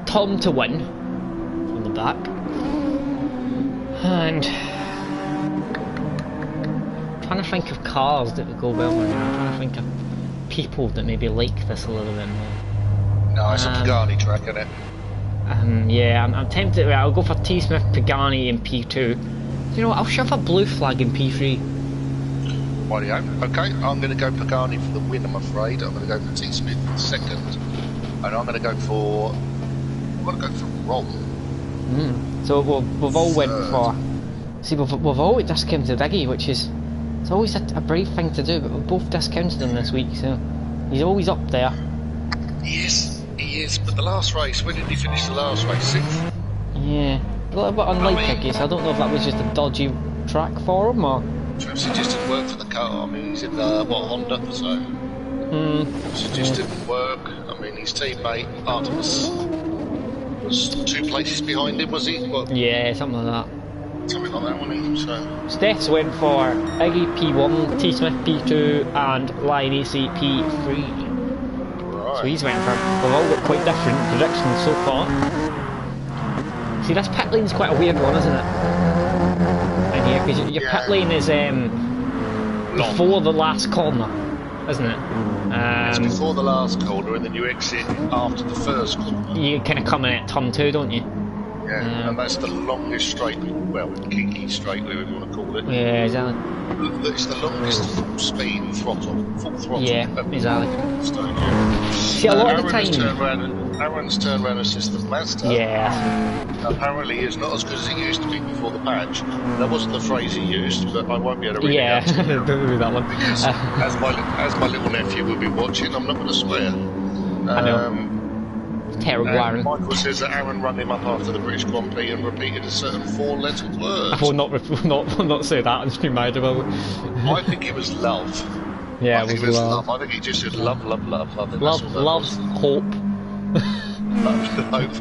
Tom to win from the back, and I'm trying to think of cars that would go well with me. I'm trying to think of people that maybe like this a little bit more. No, it's a Pagani track, isn't it? Yeah, I'm tempted. Right, I'll go for T. Smith, Pagani in P2. You know what, I'll shove a blue flag in P3. Okay, I'm going to go Pagani for the win, I'm afraid. I'm going to go for T. Smith for second. And I'm going to go for Rom. So we've all went for... See, we've all discounted Iggy, which is... It's always a brave thing to do, but we've both discounted him this week, so... He's always up there. Yes, he is, but the last race, when did he finish the last race? 6th? Yeah. A little bit unlike Iggy, so I don't know if that was just a dodgy track for him, or... Perhaps he just didn't work for the car. I mean, he's in Honda, so... Perhaps it just didn't work. I mean, his teammate, Artemis, was 2 places behind him, was he? What? Yeah, something like that. something like that, wasn't he? So Steths went for Iggy P1, T Smith P2, and Lion AC P3. So he's went for. They've all got quite different predictions so far. See, this pit lane's quite a weird one, isn't it? In here, because your pit lane is before the last corner, isn't it? It's before the last corner, and then you exit after the first corner. You kind of come in at turn 2, don't you? Yeah, and that's the longest straight, well, kinky straight, whatever you want to call it. Yeah, exactly. It's the longest full speed throttle, full throttle. Yeah, exactly. See, a lot of the time... Aaron's turned around assistant Mazda. Yeah. Apparently is not as good as it used to be before the patch. That wasn't the phrase he used, but I won't be able to read it out to you now. Don't do that one. Because as my little nephew will be watching, I'm not going to swear. I know. Terrible, Aaron. Michael says that Aaron ran him up after the British Grand Prix and repeated a certain 4-letter word. I will not say that on stream either, will we? I think it was love. Yeah, I think it was love. I think he just said love, love, love. I think love, hope. Love, hope.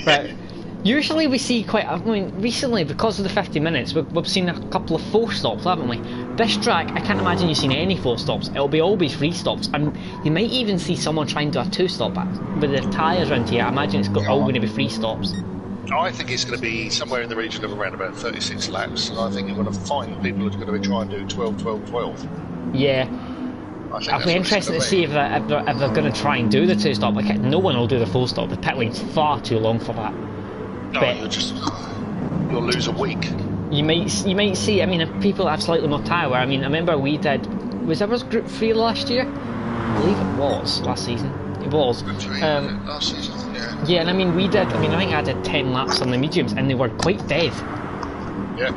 Right. Usually we see quite, I mean, recently, because of the 50 minutes, we've seen a couple of 4 stops, haven't we? This track, I can't imagine you've seen any 4 stops. It'll be always 3 stops, and you might even see someone trying to do a 2-stop. With the tyres around here, I imagine it's all going to be 3 stops. I think it's going to be somewhere in the region of around about 36 laps, and I think you're going to find people who are going to try and do 12, 12, 12. Yeah. It'll be interesting to see if they're going to try and do the 2-stop. Like, no one will do the 4-stop. The pit lane's far too long for that. No, you'll lose a week. You might see. I mean, if people have slightly more tyre wear. I mean, I remember we did. Was ours Group 3 last year? I believe it was last season. It was. Group 3 last season. Yeah. Yeah, and I mean, we did. I mean, I think I did 10 laps on the mediums, and they were quite dead. Yeah.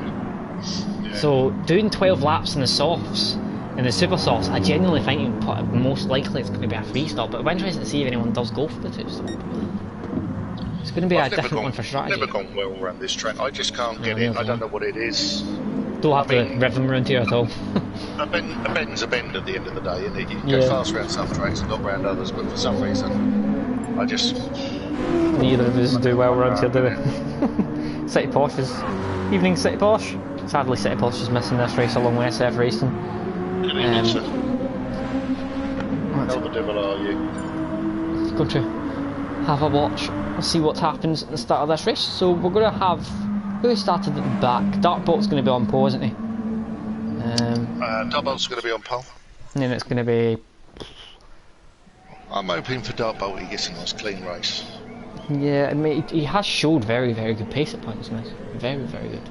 So doing 12 laps in the softs and the super softs, I genuinely think most likely it's going to be a 3-stop. But it'll be interesting to see if anyone does go for the 2-stop. It's going to be a different one for strategy. I've never gone well around this track. I just can't get it. I don't know what it is. Don't have the rhythm around here at all. A bend's a bend at the end of the day, isn't it? You can go fast around some tracks and not around others, but for some reason, I just... Neither of us do well around here, do we? City Posh is... Evening, City Posh. Sadly, City Posh is missing this race along with SF Racing. Good evening, sir. How the devil are you? Going to have a watch and see what happens at the start of this race. So we're going to have... Who started at the back? Dartbolt's going to be on pole, isn't he? Dartbolt's going to be on pole. And then it's going to be... I'm hoping for Dartbolt he gets a nice clean race. Yeah, I mean, he has showed very, very good pace at points, nice. Very, very good.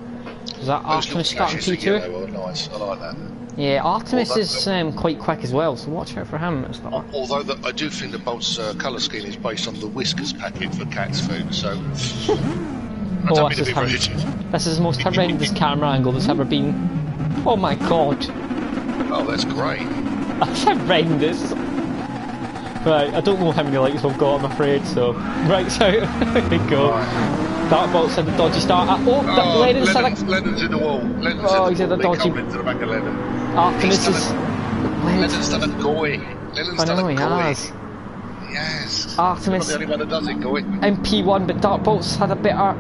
Is that Artemis starting P2? Nice, I like that. Yeah, Artemis is quite quick as well, so watch out for him. Although I do think the Bolt's colour scheme is based on the Whiskers packet for cat's food, so... This is the most horrendous camera angle that's ever been. Oh my god. Oh, that's great. That's horrendous. Right, I don't know how many likes we've got, I'm afraid, so... Right, so, there we go. Right. Dartbolt said the dodgy start. Lennon's in the wall. He's in the dodgy... Into the back of Lennon. Artemis is... Lennon's done a goy. I know he has. Yes. Artemis... He's not the only one that does it, goy. In P1, but Dartbolt's had a better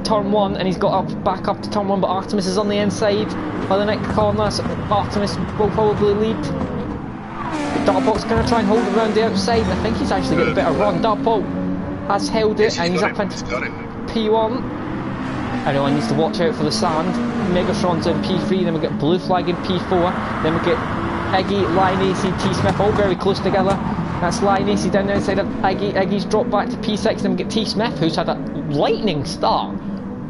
turn 1 and he's got back up to turn 1, but Artemis is on the inside by the next corner, so Artemis will probably lead. Dartbolt's going to try and hold it around the outside, and I think he's actually got a better run. Dartbolt has held it, and he's up into P1. Everyone needs to watch out for the sand. Megatron's in P3, then we get Blue Flag in P4, then we get Iggy, Lion AC, T Smith all very close together. That's Lion AC down the outside of Iggy. Iggy's dropped back to P6, then we get T Smith, who's had a lightning start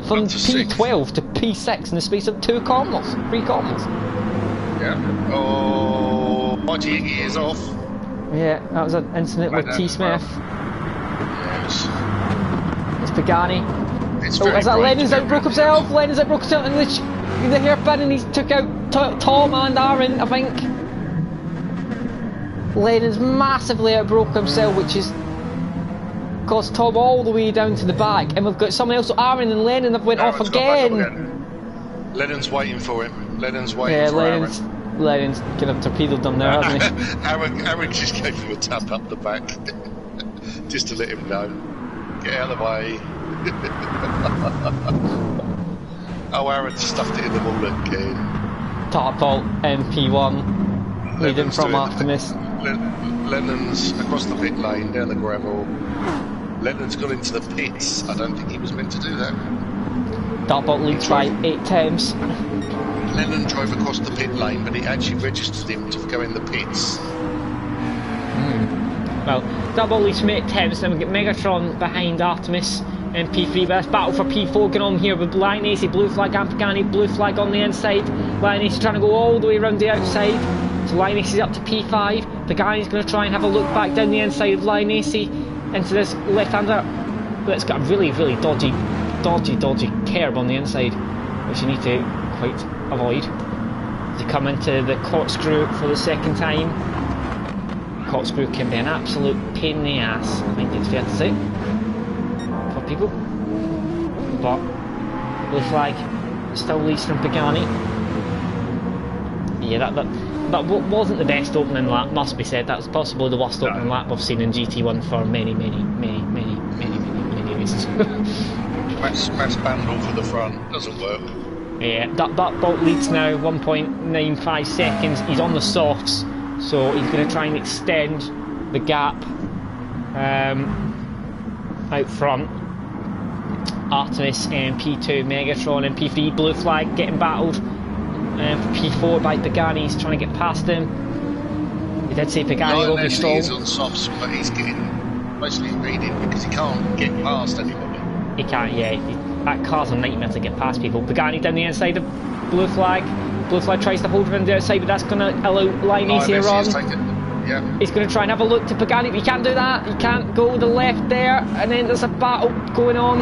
from P12 to P6 in the space of 3 corners. Yeah. Oh, Mighty Iggy is off. Yeah, that was an incident with T Smith. Yes. It's Pagani. Is that Lennon's outbroke himself? Lennon's outbroke himself in the hairpin, and he's took out Tom and Aaron, I think. Lennon's massively outbroke himself, which is caused Tom all the way down to the back, and we've got someone else. So Aaron and Lennon have went off again. Lennon's waiting for him. Lennon's waiting for Aaron. Lennon's kind of torpedoed him there, hasn't he? Aaron just gave him a tap up the back, just to let him know. Get out of the way. Oh, Aaron stuffed it in the wall again. Tarpult, MP1, leading from Optimus. Lennon's across the pit lane, down the gravel. Lennon's gone into the pits. I don't think he was meant to do that. Tarpult leads by 8 times. Lennon drove across the pit lane, but it actually registered him to go in the pits. Well, Tarpult leads from 8 times, then we get Megatron behind Artemis and P3. Best battle for P4 going on here with Lion AC, blue flag, and Pagani, blue flag on the inside. Lion AC trying to go all the way around the outside. So Lion AC is up to P5. Pagani's going to try and have a look back down the inside of Lion AC into this left-hander. But it's got a really, really dodgy curb on the inside, which you need to quite avoid. To come into the corkscrew for the second time. Corkscrew can be an absolute pain in the ass, I think it's fair to say, for people. But blue flag still leads from Pagani. Yeah, that wasn't the best opening lap, must be said. That was possibly the worst opening lap I've seen in GT1 for many races. Mass bundle for the front, doesn't work. Yeah, that bolt leads now 1.95 seconds. He's on the softs, so he's going to try and extend the gap out front. Artemis and P2, Megatron and P3, blue flag getting battled for P4 by Pagani. He's trying to get past him. He did say Pagani will be strong. He's on softs, but he's getting mostly speeding because he can't get past anybody. He can't, yeah. That car's a nightmare to get past people. Pagani down the inside of blue flag. Blue flag tries to hold him on the outside, but that's going to allow Lion AC to run. Yeah. He's going to try and have a look to Pagani, but he can't do that. He can't go to the left there, and then there's a battle going on.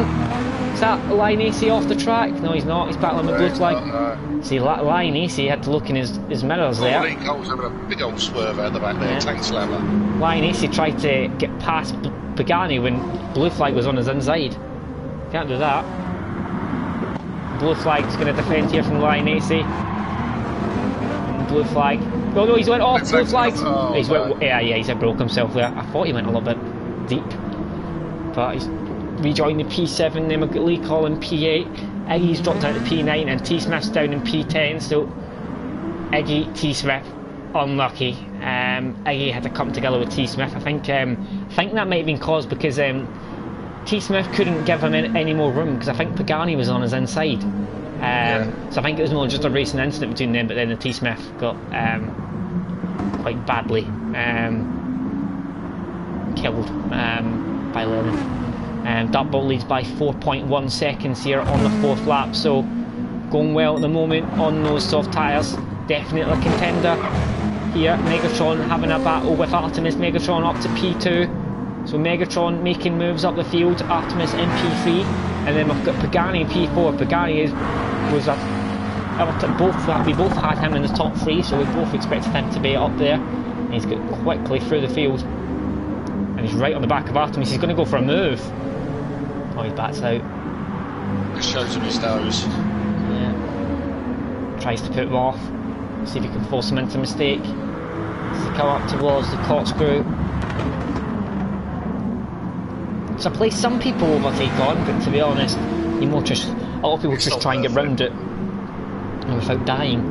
Is that Lion AC off the track? No, he's not. He's battling with blue flag. See, Lion AC had to look in his mirrors there. Lee Cole's having a big old swerve out the back there, tank slammer. Lion AC tried to get past Pagani when blue flag was on his inside. Can't do that. Blue flag's going to defend here from Lion AC. Blue flag. Oh no, he's went off. Blue flag. Oh, he's broke himself there. I thought he went a little bit deep, but he's rejoined the P7. Then we've got Lee Cole in P8. Iggy's dropped down to P9, and T Smith's down in P10. So Iggy, T Smith, unlucky. Iggy had to come together with T Smith. I think that might have been caused because T Smith couldn't give him any more room because I think Pagani was on his inside. So I think it was more just a racing incident between them, but then the T Smith got quite badly killed by Lennon. Dark Bolt leads by 4.1 seconds here on the 4th lap, so going well at the moment on those soft tyres. Definitely a contender here. Megatron having a battle with Artemis. Megatron up to P2. So Megatron making moves up the field, Artemis in P3, and then we've got Pagani in P4. Pagani we both had him in the top 3, so we both expected him to be up there. And he's got quickly through the field, and he's right on the back of Artemis. He's going to go for a move. Oh, he backs out. Just shows him his nose. Yeah. Tries to put him off. See if he can force him into a mistake. As they come up towards the corkscrew. It's a place some people overtake on, but to be honest, a lot of people just try and get round it without dying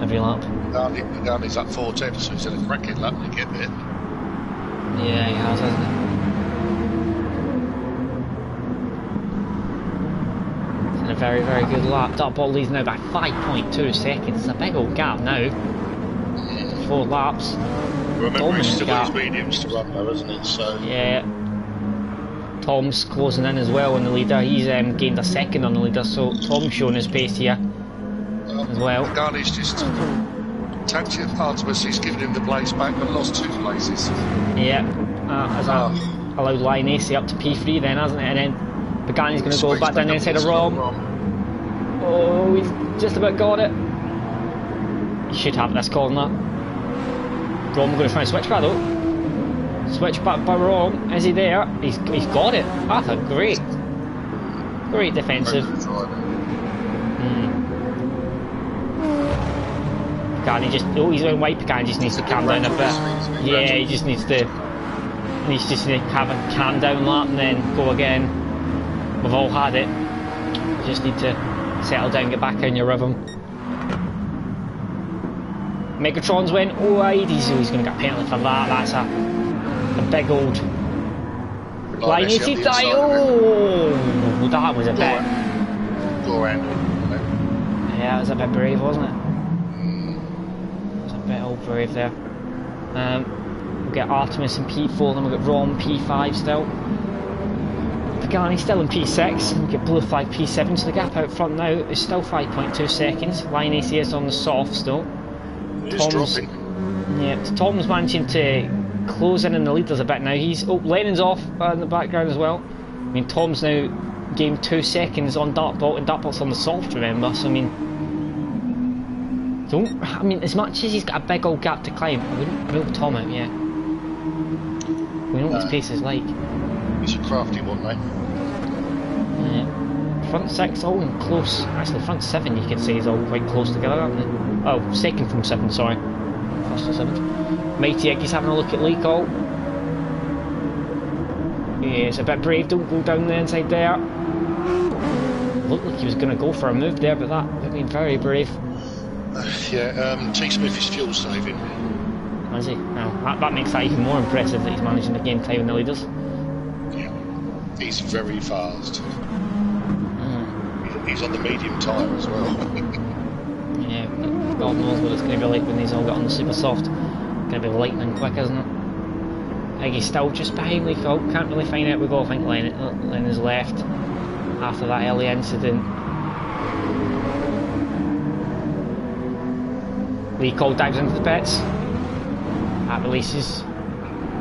every lap. Pagani's up 4 tenths, so he's had a cracking lap to get there. Yeah, he has, hasn't he? It's been a very, very good lap. Dark Ball leads now by 5.2 seconds. It's a big old gap now. 4 laps. Remember, he's still got his mediums to run though, isn't it? So yeah. Tom's closing in as well on the leader. He's gained a second on the leader, so Tom's showing his pace here as well. Pagani's just tapped it Artemis. He's given him the place back, but lost 2 places. Yeah, has allowed Lion AC up to P3 then, hasn't it? And then Pagani's going to go back down the inside of Rom. Oh, he's just about got it. He should have this corner. Rom going to try and switch back though. Switch back by Rom. Is he there? He's got it. That's a great defensive. Pagani just, he's going white. Pagani just needs to calm down a bit. Yeah, he just needs to needs just to have a calm down lap and then go again. We've all had it. You just need to settle down, get back in your rhythm. Megatron's went wide. He's going to get a penalty for that. That's a big old line 80 tie. Oh, that was a bit. Go around. Yeah, that was a bit brave, wasn't it? It was a bit old brave there. We'll get Artemis in P4, then we'll get Rom P5 still. Pagani still in P6, we'll get Blue Flag P7, so the gap out front now is still 5.2 seconds. Line AC is on the soft still. Tom's managing to close in the leaders a bit now. Lennon's off in the background as well. I mean, Tom's now gained 2 seconds on Dartbolt, and Dartbolt's on the soft, remember, so I mean, as much as he's got a big old gap to climb, I wouldn't rule Tom out yet. We know what his pace is like. He's a crafty one, mate. Yeah. Front 6 all in close. Actually, front 7 you could say is all quite close together, aren't they? Oh, second from 7, sorry. First to 7th. Mighty Iggy's having a look at Lee Cole. Yeah, it's a bit brave, don't go down the inside there. Looked like he was going to go for a move there, but that would have been very brave. T. Smith is fuel saving. Is he? Well, that makes that even more impressive that he's managing to gain time in the leaders. Yeah, he's very fast. He's on the medium tyre as well. Yeah, God knows what it's going to be like when these all get on the super soft. It's going to be lightning quick, isn't it? Iggy's still just behind Lee Cole, can't really find out where we go. I think Len is left after that early incident. Lee Cole dives into the pits. That releases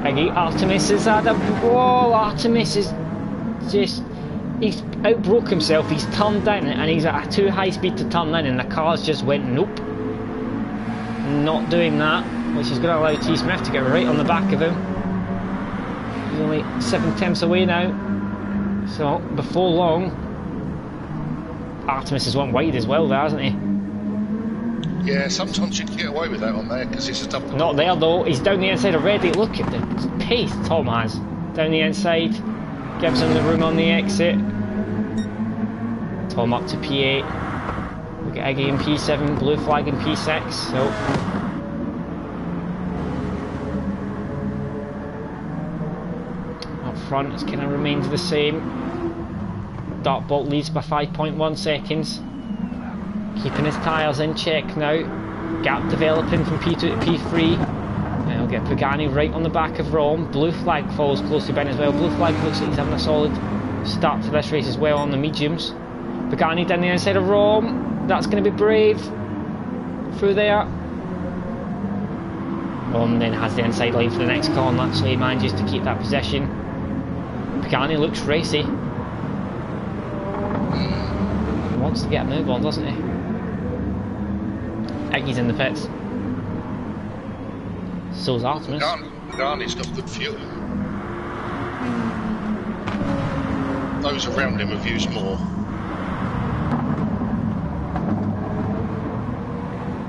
Iggy. Artemis has had a... Whoa, Artemis is just... He's outbroke himself, he's turned in and he's at a too high speed to turn in and the cars just went nope. Not doing that, which is going to allow T. Smith to get right on the back of him. He's only 7/10 away now. So, before long, Artemis has went wide as well there, hasn't he? Yeah, sometimes you can get away with that on there because it's a tough... Not there though, he's down the inside already. Look at the pace Tom has. Down the inside, gives him the room on the exit. Tom up to P8. We get Iggy in P7, Blue Flag in P6. So up front, it's kind of remains the same. Dartbolt leads by 5.1 seconds. Keeping his tyres in check now. Gap developing from P2 to P3. And we'll get Pagani right on the back of Rom. Blue Flag follows closely behind as well. Blue Flag looks like he's having a solid start to this race as well on the mediums. Pagani down the inside of Rom. That's going to be brave. Through there. Rom then has the inside line for the next corner, so he manages to keep that position. Pagani looks racy. He wants to get a move on, doesn't he? Iggy's in the pits. So's Artemis. Gani's got good fuel. Those around him have used more.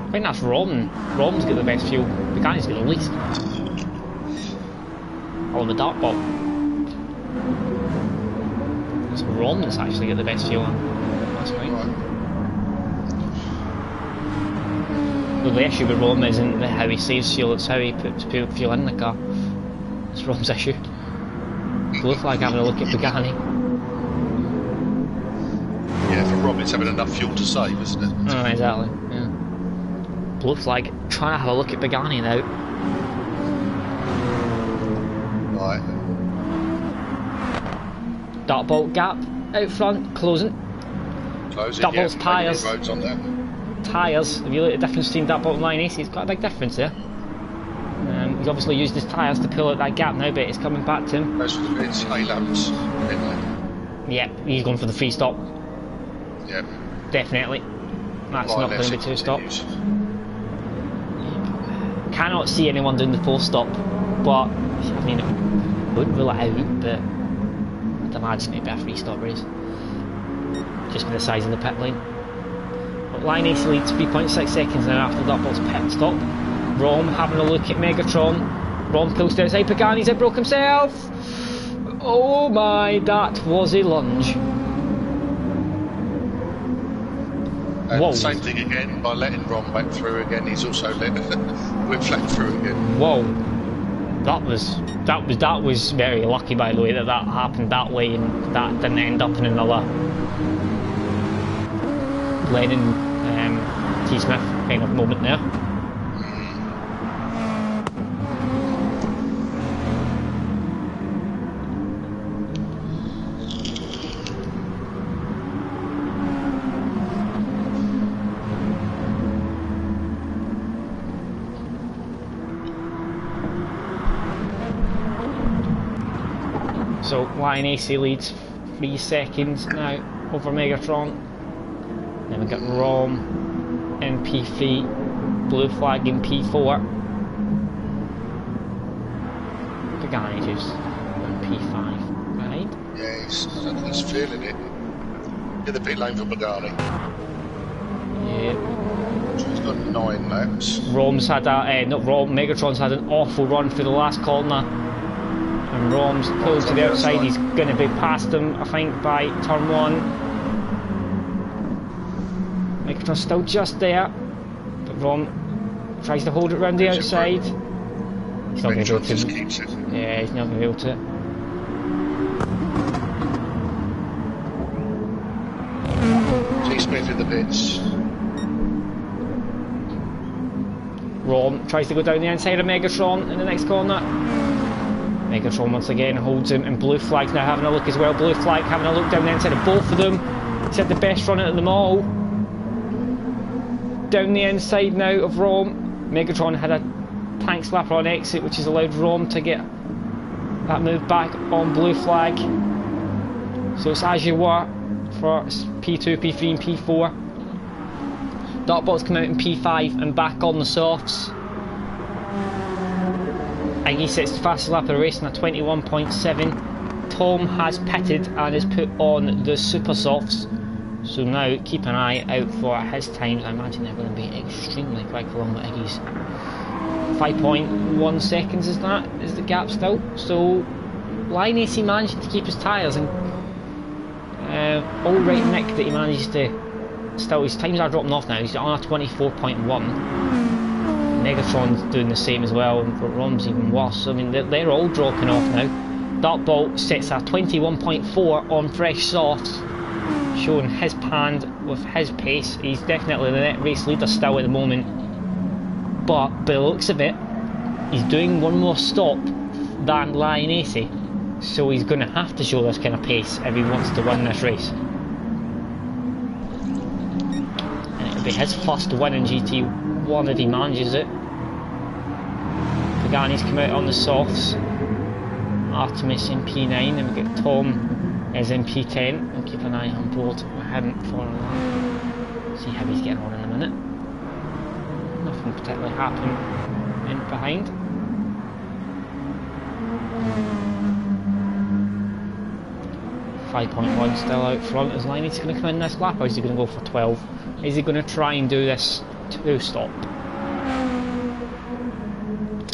I think that's Rom. Rom's got the best fuel. Pagani's got the least. On the Dartbolt. It's Rom that's actually got the best fuel. That's right. Well, the issue with Rom isn't how he saves fuel, it's how he puts fuel in the car. It's Rom's issue. Blue Flag having a look at Pagani. Yeah, for Rom it's having enough fuel to save, isn't it? Oh, exactly, yeah. Blue Flag trying to have a look at Pagani now. Right. Dartbolt gap out front, closing. Dartbolt's tyres. Tyres, if you look at the difference between Dartbolt and Line AC, it's quite a big difference there. He's obviously used his tyres to pull out that gap now, but it's coming back to him. It's A-lamps, yeah, he's going for the free stop. Yeah. Definitely. That's not going to be two stops. Cannot see anyone doing the full stop, but I mean, I wouldn't rule it out, but I'd imagine it'd be a free stop race. Just with the size of the pit lane. But Line AC leads 3.6 seconds now after Dartbolt's pit stop. Rom having a look at Megatron. Ron pulls to the outside, Pagani's it, broke himself! Oh my, that was a lunge. And Whoa. same thing again, by letting Ron back through again, he's also let Blue Flag through again. Whoa. That was very lucky, by the way, that happened that way and that didn't end up in another Lennon T. Smith kind of moment there. So Lioness leads 3 seconds now over Megatron. Then we got Rom in P3, Blue Flag in P4. Pagani just in P5, right? Yeah, he's feeling it. In the pit lane for Pagani. Yeah. So he's got 9 laps. Rom's had Megatron's had an awful run for the last corner. And Rom's pulled to the outside, he's going to be past him, I think, by turn 1. Megatron's still just there, but Rom tries to hold it round the outside. He's not going to be able to. Just keeps it. Yeah, he's not going to be able to. T-Smith in the pits. Rom tries to go down the inside of Megatron in the next corner. Megatron once again holds him, and Blue Flag's now having a look as well. Blue Flag having a look down the inside of both of them. He's had the best run out of them all. Down the inside now of Rom. Megatron had a tank slapper on exit, which has allowed Rom to get that move back on Blue Flag. So it's as you were for P2, P3 and P4. Dartbot's come out in P5 and back on the softs. And he sets the fastest lap of the race in a 21.7. Tom has pitted and is put on the super softs. So now keep an eye out for his times. I imagine they're going to be extremely quick along with Iggy's. 5.1 seconds is the gap still. So Lioness managed to keep his tyres, and all right Nick that he managed to still, his times are dropping off now. He's on a 24.1. Megatron's doing the same as well, and Rom's even worse. I mean, they're all dropping off now. Dartbolt sets a 21.4 on fresh softs, showing his hand with his pace. He's definitely the net race leader still at the moment, but by the looks of it, he's doing one more stop than Lioness, so he's going to have to show this kind of pace if he wants to win this race. And it'll be his first win in GT1 if he manages it. Pagani's come out on the softs. Artemis in P9, and we get Tom is in P10. We'll keep an eye on board with him for a while. See how he's getting on in a minute. Nothing particularly happening in behind. .1 still out front. Is Liney's going to come in this lap, or is he going to go for 12? Is he going to try and do this 2-stop?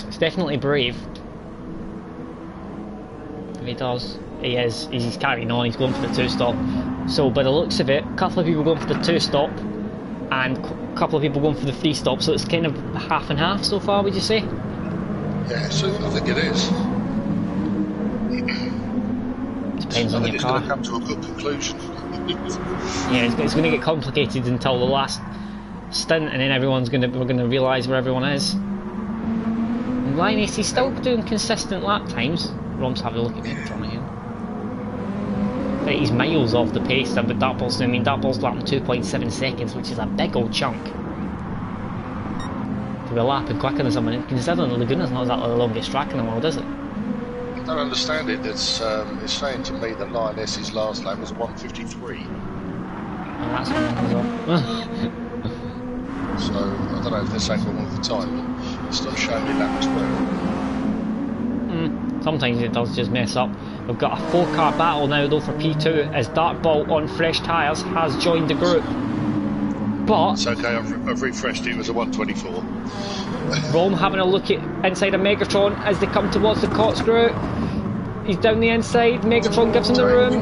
It's definitely brave. If he does, he's carrying on, he's going for the 2-stop. So by the looks of it, a couple of people going for the 2-stop and a couple of people going for the 3-stop, so it's kind of half and half so far, would you say? Yeah, so I think it is. Depends on your it's car. going to come to a good conclusion. Yeah, it's going to get complicated until the last stint, and then we're going to realise where everyone is. And Linus, he's still doing consistent lap times. Rom's having a look at Megatron again. I think he's miles off the pace that Dartball's doing. I mean, Dartball's lapping 2.7 seconds, which is a big old chunk to be lapping quicker than someone. Considering the Laguna's not exactly the longest track in the world, is it? I don't understand it. It's saying to me that Lioness's last lap was 1:53. And that's when it goes off. So I don't know if they're saying wrong with the time, but it's not showing me lap 12. Sometimes it does just mess up. We've got a 4-car battle now though for P2 as Dartball on fresh tyres has joined the group. But it's okay. I've refreshed it. It was a 124. Rome having a look at inside of Megatron as they come towards the corkscrew. He's down the inside. Megatron gives him the room.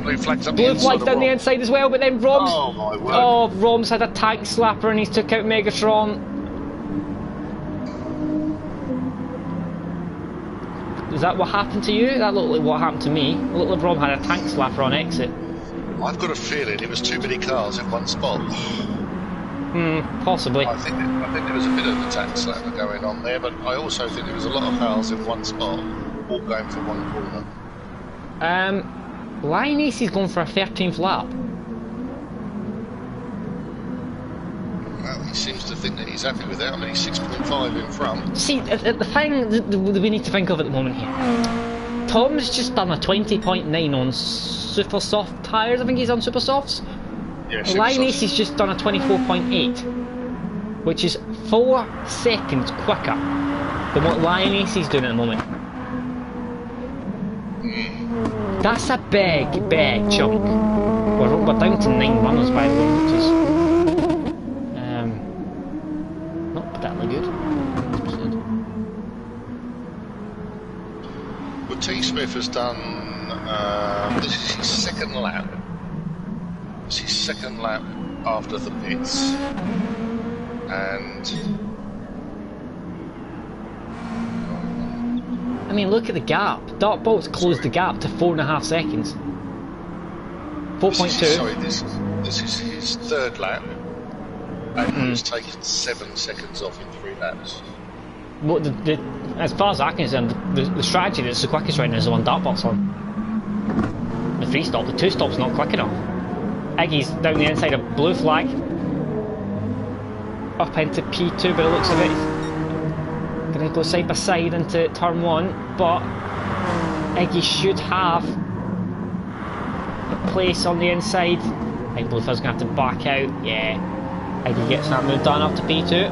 Blue flag's up Blue flag's down the inside as well, but then Rome's... Oh my word. Oh, Rome's had a tank slapper and he's took out Megatron. Is that what happened to you? That looked like what happened to me. It looked like Rome had a tank slapper on exit. I've got a feeling it was too many cars in one spot. Possibly. I think there was a bit of a tank slapper going on there, but I also think there was a lot of cars in one spot, all going for one corner. Lioness is going for a 13th lap. Well, he seems to think that he's happy with that. I mean, he's 6.5 in front. See, the thing that we need to think of at the moment here. Tom's just done a 20.9 on super soft tyres. I think he's on super softs. Yeah, Lioness has just done a 24.8, which is 4 seconds quicker than what Lioness is doing at the moment. That's a big chunk. We're down to 9 runners by the way, which is not particularly good. Well, T. Smith has done. This is his second lap. It's his second lap after the pits, and I mean, look at the gap. Dartbolt's closed the gap to 4.5 seconds. 4.2. Sorry, this is his third lap, and he's taken 7 seconds off in 3 laps. Well, as far as I can see, the strategy that's the quickest right now is the one Dartbolt's on. The 3 stop, the 2 stop's not quick enough. Iggy's down the inside of blue flag, up into P2 by the looks of it. Going to go side by side into turn 1, but Iggy should have a place on the inside. I think blue flag's going to have to back out. Yeah, Iggy gets that move done up to P2.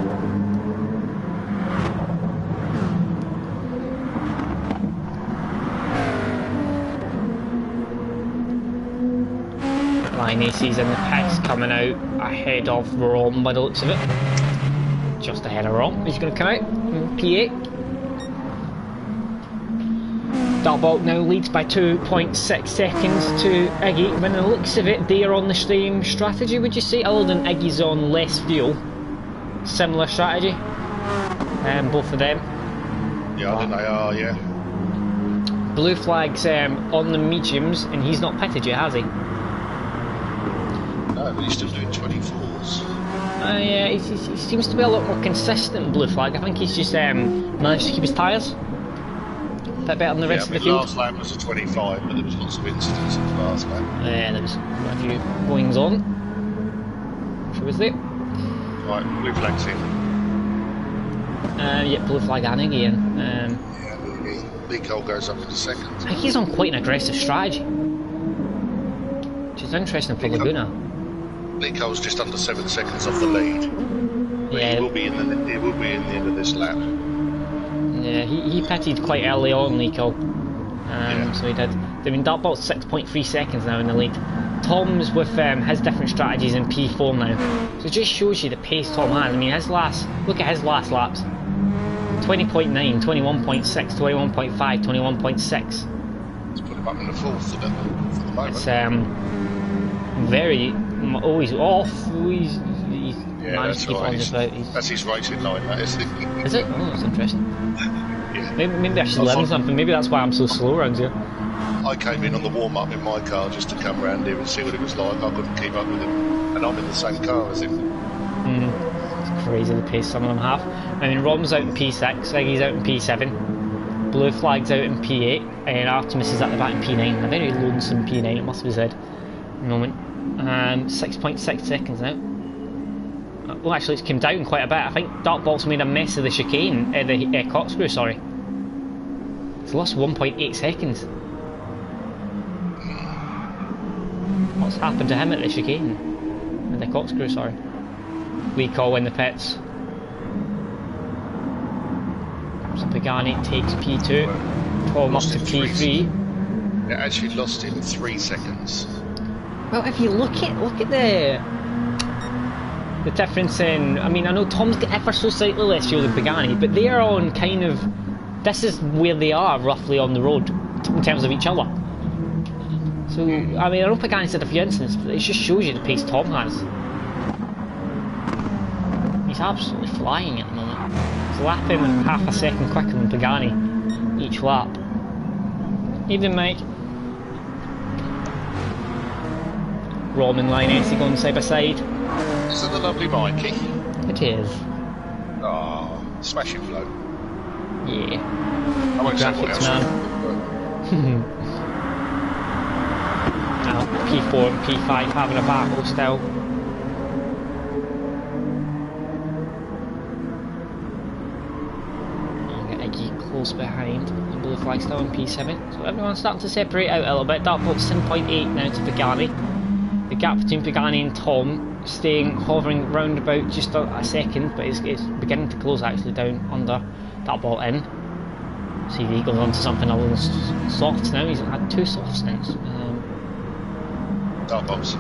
Lionesses in the pits coming out ahead of Rome by the looks of it. Just ahead of Rome. He's going to come out in P8. Dartbolt now leads by 2.6 seconds to Iggy. When the looks of it, they are on the same strategy, would you say? Other than Iggy's on less fuel. Similar strategy. Both of them. Yeah, I think they are, yeah. Blue flag's on the mediums, and he's not pitted yet, has he? No, but he's still doing 24s. Yeah, he seems to be a lot more consistent in blue flag. I think he's just managed to keep his tyres a bit better than the rest of the field. Last lap was a 25, but there was lots of incidents in the last lap. Yeah, there was quite a few goings on. She was there. Right, blue flag's in. Yeah, blue flag and Iggy in. Lee Cole goes up into second. I think he's on quite an aggressive strategy, which is interesting for Laguna. Lee Cole's just under 7 seconds off the lead. But Yeah, he will be in the end of this lap. yeah, he pitted quite early on, Nico. Yeah. So he did. I mean, Dartbolt's 6.3 seconds now in the lead. Tom's with his different strategies in P4 now. So it just shows you the pace Tom has. I mean, look at his last laps. 20.9, 21.6, 21.5, 21.6. Let's put him up in the fourth for the moment. It's very always off. He's Yeah, managed that's to keep right. on just about. That's his racing line, that is. Is it? Oh, that's interesting. Yeah. Maybe I should learn something. Maybe that's why I'm so slow around here. I came in on the warm-up in my car just to come round here and see what it was like. I couldn't keep up with him, and I'm in the same car as him. It's crazy the pace some of them have. I mean, Rom's out in P6, Iggy's out in P7, Blue Flag's out in P8, and Artemis is at the back in P9. A very lonesome P9, it must be said, at the moment. 6.6 seconds now. Well, actually, it's come down quite a bit. I think Dartbolt's made a mess of the chicane, the corkscrew, sorry. It's lost 1.8 seconds. What's happened to him at the chicane? At the corkscrew, sorry. Lee Cole in the pits. So Pagani takes P2. Tom up to P3. It actually lost him 3 seconds. Well, if you look at the the difference in, I mean, I know Tom's got ever so slightly less fuel than Pagani, but they are on kind of, this is where they are roughly on the road in terms of each other. So, I mean, I know Pagani's had a few incidents, but it just shows you the pace Tom has. He's absolutely flying at the moment. He's lapping half a second quicker than Pagani each lap. Evening, Mike. Rom and Linus going side by side. Isn't the lovely Mikey? It is. Oh, smashing flow. Yeah. I won't say what else. Now, P4 and P5 having a battle still. Close behind, the blue flag still in P7, so everyone's starting to separate out a little bit. Dartboat's 7.8 now to Pagani. The gap between Pagani and Tom hovering round about just a second, but it's beginning to close actually down under Dartboat in. See, he goes on to something other than softs now. He's had 2 softs since. Dartboats.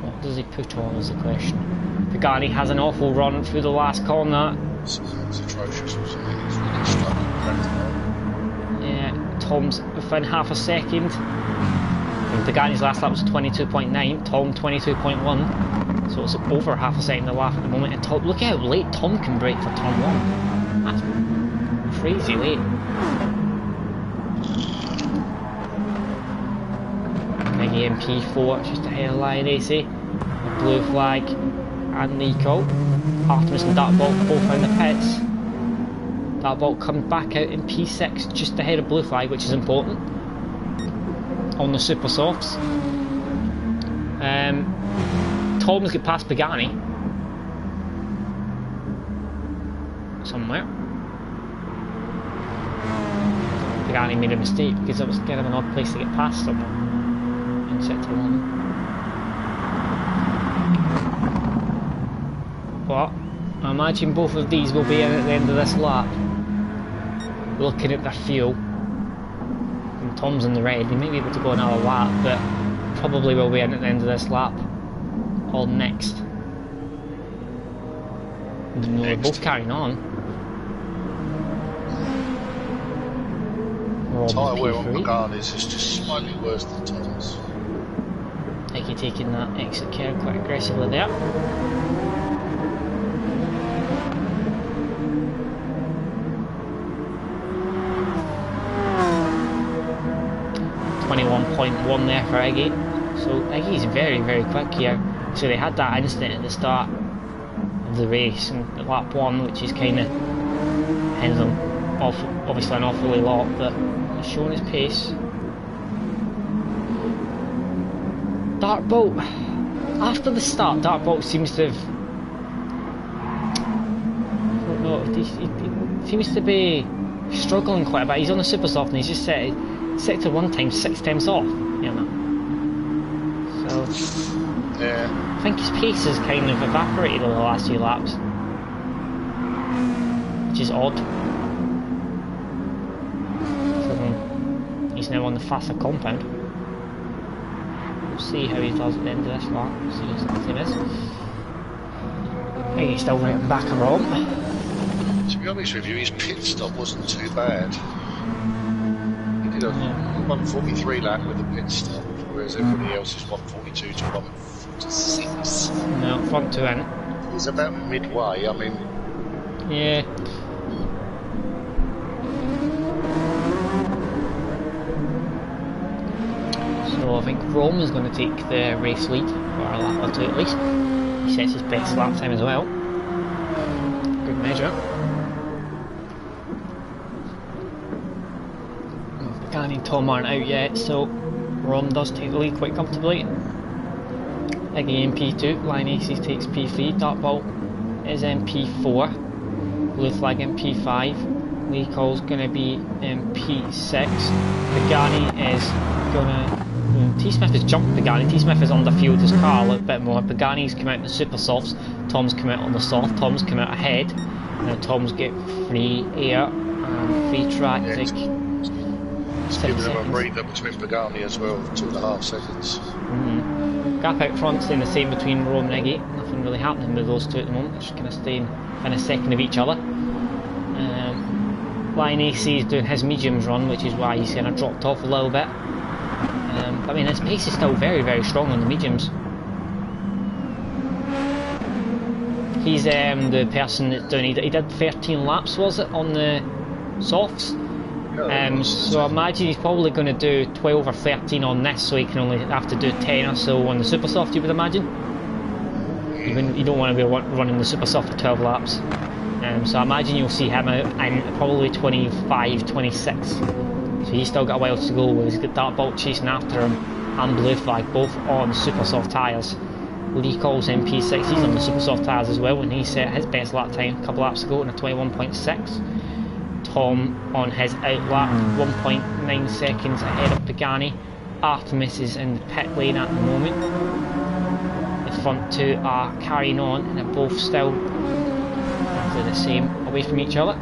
What does he put on is the question. Pagani has an awful run through the last corner. It's atrocious, wasn't it? He's really struck. Yeah, Tom's within half a second. And Pagani's last lap was 22.9, Tom 22.1. So it's over half a second to lap at the moment. And Tom, look how late Tom can break for turn 1. That's crazy late. Big MP4 just ahead of Linus. Blue flag and Nico. Artemis and Dartbolt both in the pits. Dartbolt comes back out in P6 just ahead of blue flag, which is important on the super softs. Tom's got past Pagani somewhere. Pagani made a mistake because it was kind of an odd place to get past him in sector 1. But I imagine both of these will be in at the end of this lap. Looking at their fuel. And Tom's in the red, he may be able to go another lap, but probably will be in at the end of this lap. Or next. No, they're both carrying on. Tyre wear on Pagani's is just slightly worse than Tom's. Like taking that exit curve quite aggressively there. .1 there for Iggy. So Iggy's very, very quick here. So they had that instant at the start of the race and lap 1, which is kind of hinders them obviously an awfully lot, but he's showing his pace. Dartbolt, after the start, Dartbolt seems to have, I don't know, he seems to be struggling quite a bit. He's on the super soft and he's just set sector 1 times 6 times off, you know. So yeah, I think his pace has kind of evaporated over the last few laps, which is odd. So he's now on the faster compound. We'll see how he does at the end of this lap. See what his team is. I think he's still right back of Rom. To be honest with you, his pit stop wasn't too bad. He did a 143 lap with a pit stop, whereas everybody else is 142 to 146. No, front to end. He's about midway, I mean. Yeah. So I think Rome is going to take the race lead for a lap or two at least. He sets his best lap time as well. Good measure. Pagani and Tom aren't out yet, so Rome does take the lead quite comfortably. Iggy in P2, Linus takes P3, Dartbolt is in P4, Blue Flag in P5, Nicole's going to be in P6, Pagani is going to... T-Smith has jumped Pagani, T-Smith has underfueled his car a little bit more. Pagani's come out in the super softs, Tom's come out on the soft, Tom's come out ahead. Now Tom's get free air and free track. Yeah, it's giving them a breather between Pagani as well, 2.5 seconds. Gap out front staying the same between Rome and Iggy, nothing really happening with those two at the moment. They're just kind of staying within a second of each other. Lion AC is doing his mediums run, which is why he's kind of dropped off a little bit. But I mean, his pace is still very, very strong on the mediums. He's the person that's doing. He did 13 laps, was it, on the softs? So I imagine he's probably going to do 12 or 13 on this, so he can only have to do 10 or so on the super soft. You would imagine. You don't want to be running the super soft for 12 laps. So I imagine you'll see him out in probably 25, 26. So he's still got a while to go. He's got Dartbolt chasing after him and Blue Flag both on super soft tyres. Lee Cole's MP6, he's on the super soft tyres as well, and he set his best lap time a couple laps ago in a 21.6. Tom on his out lap, 1.9 seconds ahead of Pagani. Artemis is in the pit lane at the moment. The front two are carrying on, and they're both still roughly the same away from each other.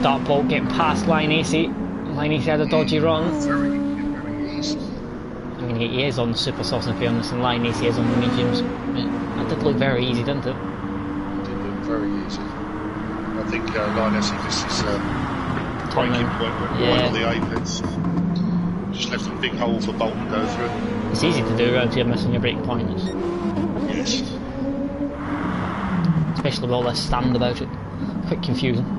Dartbolt getting past Lion AC. Lion AC had a dodgy run. Very easy. I mean, he is on super soft in fairness, and Lion AC is on the mediums. That did look very easy, didn't it? It did look very easy. I think Lion AC missed his braking point right on the apex. Just left a big hole for Bolt to go through. It's easy to do around here missing your brake points. Yes. Especially with all this stand about it. Quite confusing.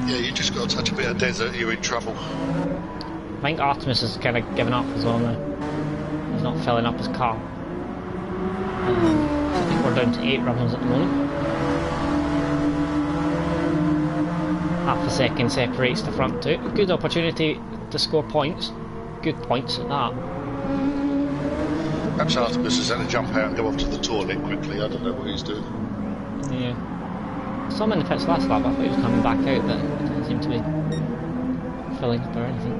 Yeah, you just got to touch a bit of desert, you're in trouble. I think Artemis has kind of given up as well now. He's not filling up his car. I think we're down to 8 runners at the moment. Half a second separates the front two. Good opportunity to score points. Good points at that. Perhaps Artemis has had to jump out and go off to the toilet quickly. I don't know what he's doing. Yeah. Saw him in the pits last lap. I thought he was coming back out, but it doesn't seem to be filling up or anything.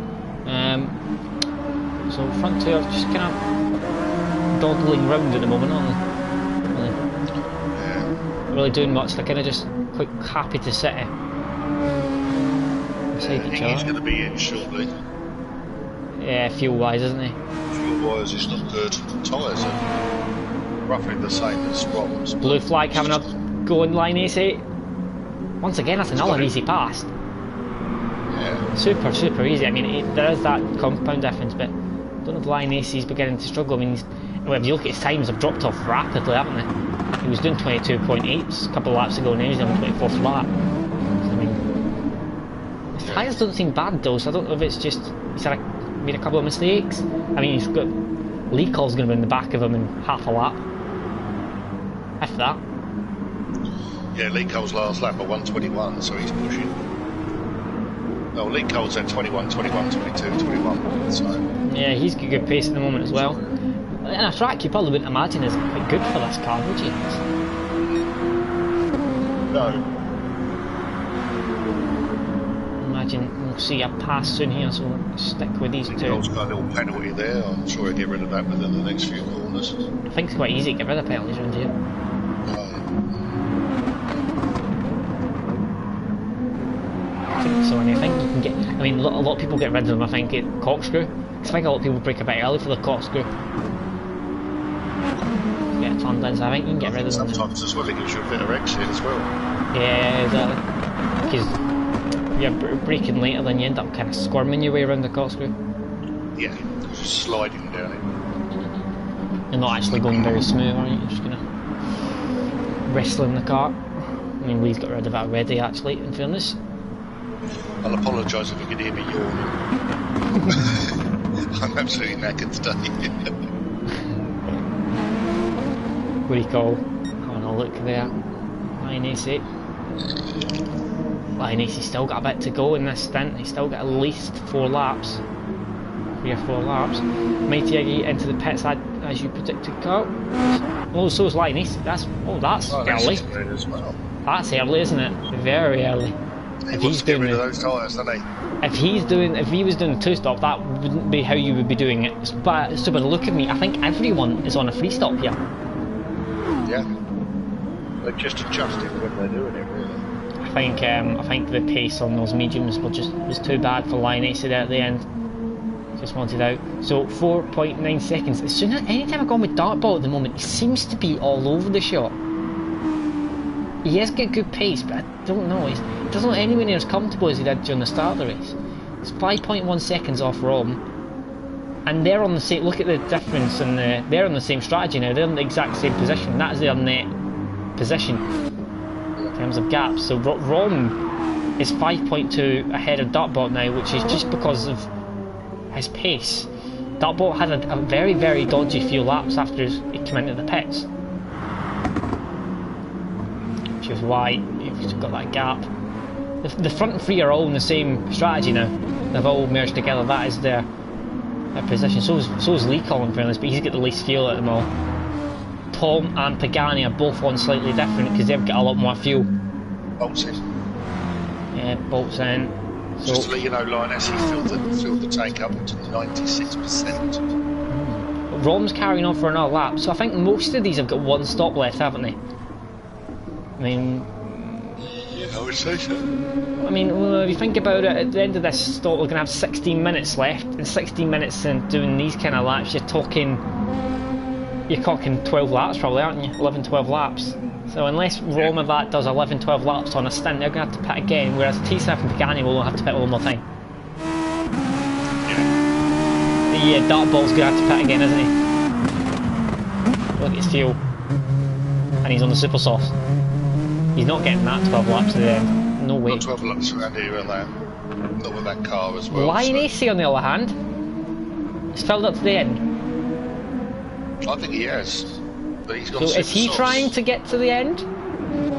So front two are just kind of dawdling round at the moment, aren't they? Yeah. Not really doing much. They're kind of just quite happy to sit beside each other. He's going to be in shortly. Yeah, fuel-wise, isn't he? Fuel-wise, it's not good. Tyres are roughly the same as Rob's. Blue Flag having a go in Line AC. Once again, that's another easy pass. Yeah. Super, super easy. I mean, there is that compound difference, but I don't know if Line AC is beginning to struggle. I mean, if you look at his times, have dropped off rapidly, haven't they? He was doing 22.8 a couple of laps ago, and now he's on the 24th lap. So, I mean, his tyres don't seem bad though, so I don't know if it's just he's made a couple of mistakes. I mean, he's got Lee Cole's going to be in the back of him in half a lap, if that. Yeah, Lee Cole's last lap at 1:21, so he's pushing. No, Lee Cole's at 21, 21, 22, 21. So. Yeah, he's got good pace at the moment as well. And a track you probably wouldn't imagine is quite good for this car, would you? No. Imagine we'll see a pass soon here, so we'll stick with these two. Cole's got a little penalty there. I'm sure he'll get rid of that within the next few corners. I think it's quite easy to get rid of penalties around here. So, and I think you can get, I mean, a lot of people get rid of them, I think, at corkscrew. I think a lot of people break a bit early for the corkscrew. Get turned in, so I think you can get rid of them. Sometimes as well, it gives you a bit of exit as well. Yeah, exactly. Because you're breaking later, then you end up kind of squirming your way around the corkscrew. Yeah, you're just sliding down it. You're not actually going very smooth, are you? You're just kind of wrestling the car. I mean, Lee's got rid of it already, actually, in fairness. I'll apologise if you can hear me yawning. I'm absolutely knackered today. What do you call? Having a look there. Lion AC. Lion AC's still got a bit to go in this stint. He's still got at least 4 laps. 3 or 4 laps. Mighty Iggy into the pits as you predicted, Carl. Oh, so is Lion AC. That's early. As well. That's early, isn't it? Very early. He wants to get rid of those tyres, doesn't he? If he was doing a 2-stop, that wouldn't be how you would be doing it. But look at me. I think everyone is on a 3-stop here. Yeah. They just adjust it when they're doing it, really. I think the pace on those mediums was too bad for Lioness there at the end. Just wanted out. So 4.9 seconds. As soon as anytime I go on with Dartball at the moment, he seems to be all over the shop. He has got good pace, but I don't know. He doesn't look anywhere near as comfortable as he did during the start of the race. It's 5.1 seconds off Rom, and they're on the same. Look at the difference, and they're on the same strategy now. They're in the exact same position. That is their net position in terms of gaps. So Rom is 5.2 ahead of Dartbot now, which is just because of his pace. Dartbot had a very, very dodgy few laps after he came into the pits, which is why you've got that gap. The front three are all in the same strategy now. They've all merged together. That is their position. So is Lee Collin, in fairness, but he's got the least fuel at them all. Tom and Pagani are both on slightly different because they've got a lot more fuel. Bolts in. Yeah, bolts in. So, just to let you know, Lioness, he filled the tank up to 96%. Rom's carrying on for another lap, so I think most of these have got one stop left, haven't they? I mean... I would say so. I mean, well, if you think about it, at the end of this stop we're going to have 16 minutes left, and 16 minutes in doing these kind of laps, you're talking 12 laps probably, aren't you? 11, 12 laps. So unless Roma that does 11, 12 laps on a stint, they're going to have to pit again, whereas T7 and Pagani will have to pit one more time. Yeah, Dartball's going to have to pit again, isn't he? Look at his fuel. And he's on the super soft. He's not getting that 12 laps to the end. No way. Not 12 laps around here and there. Not with that car as well. Lioness, on the other hand, has filled up to the end. I think he has. But he's gone so is he trying to get to the end?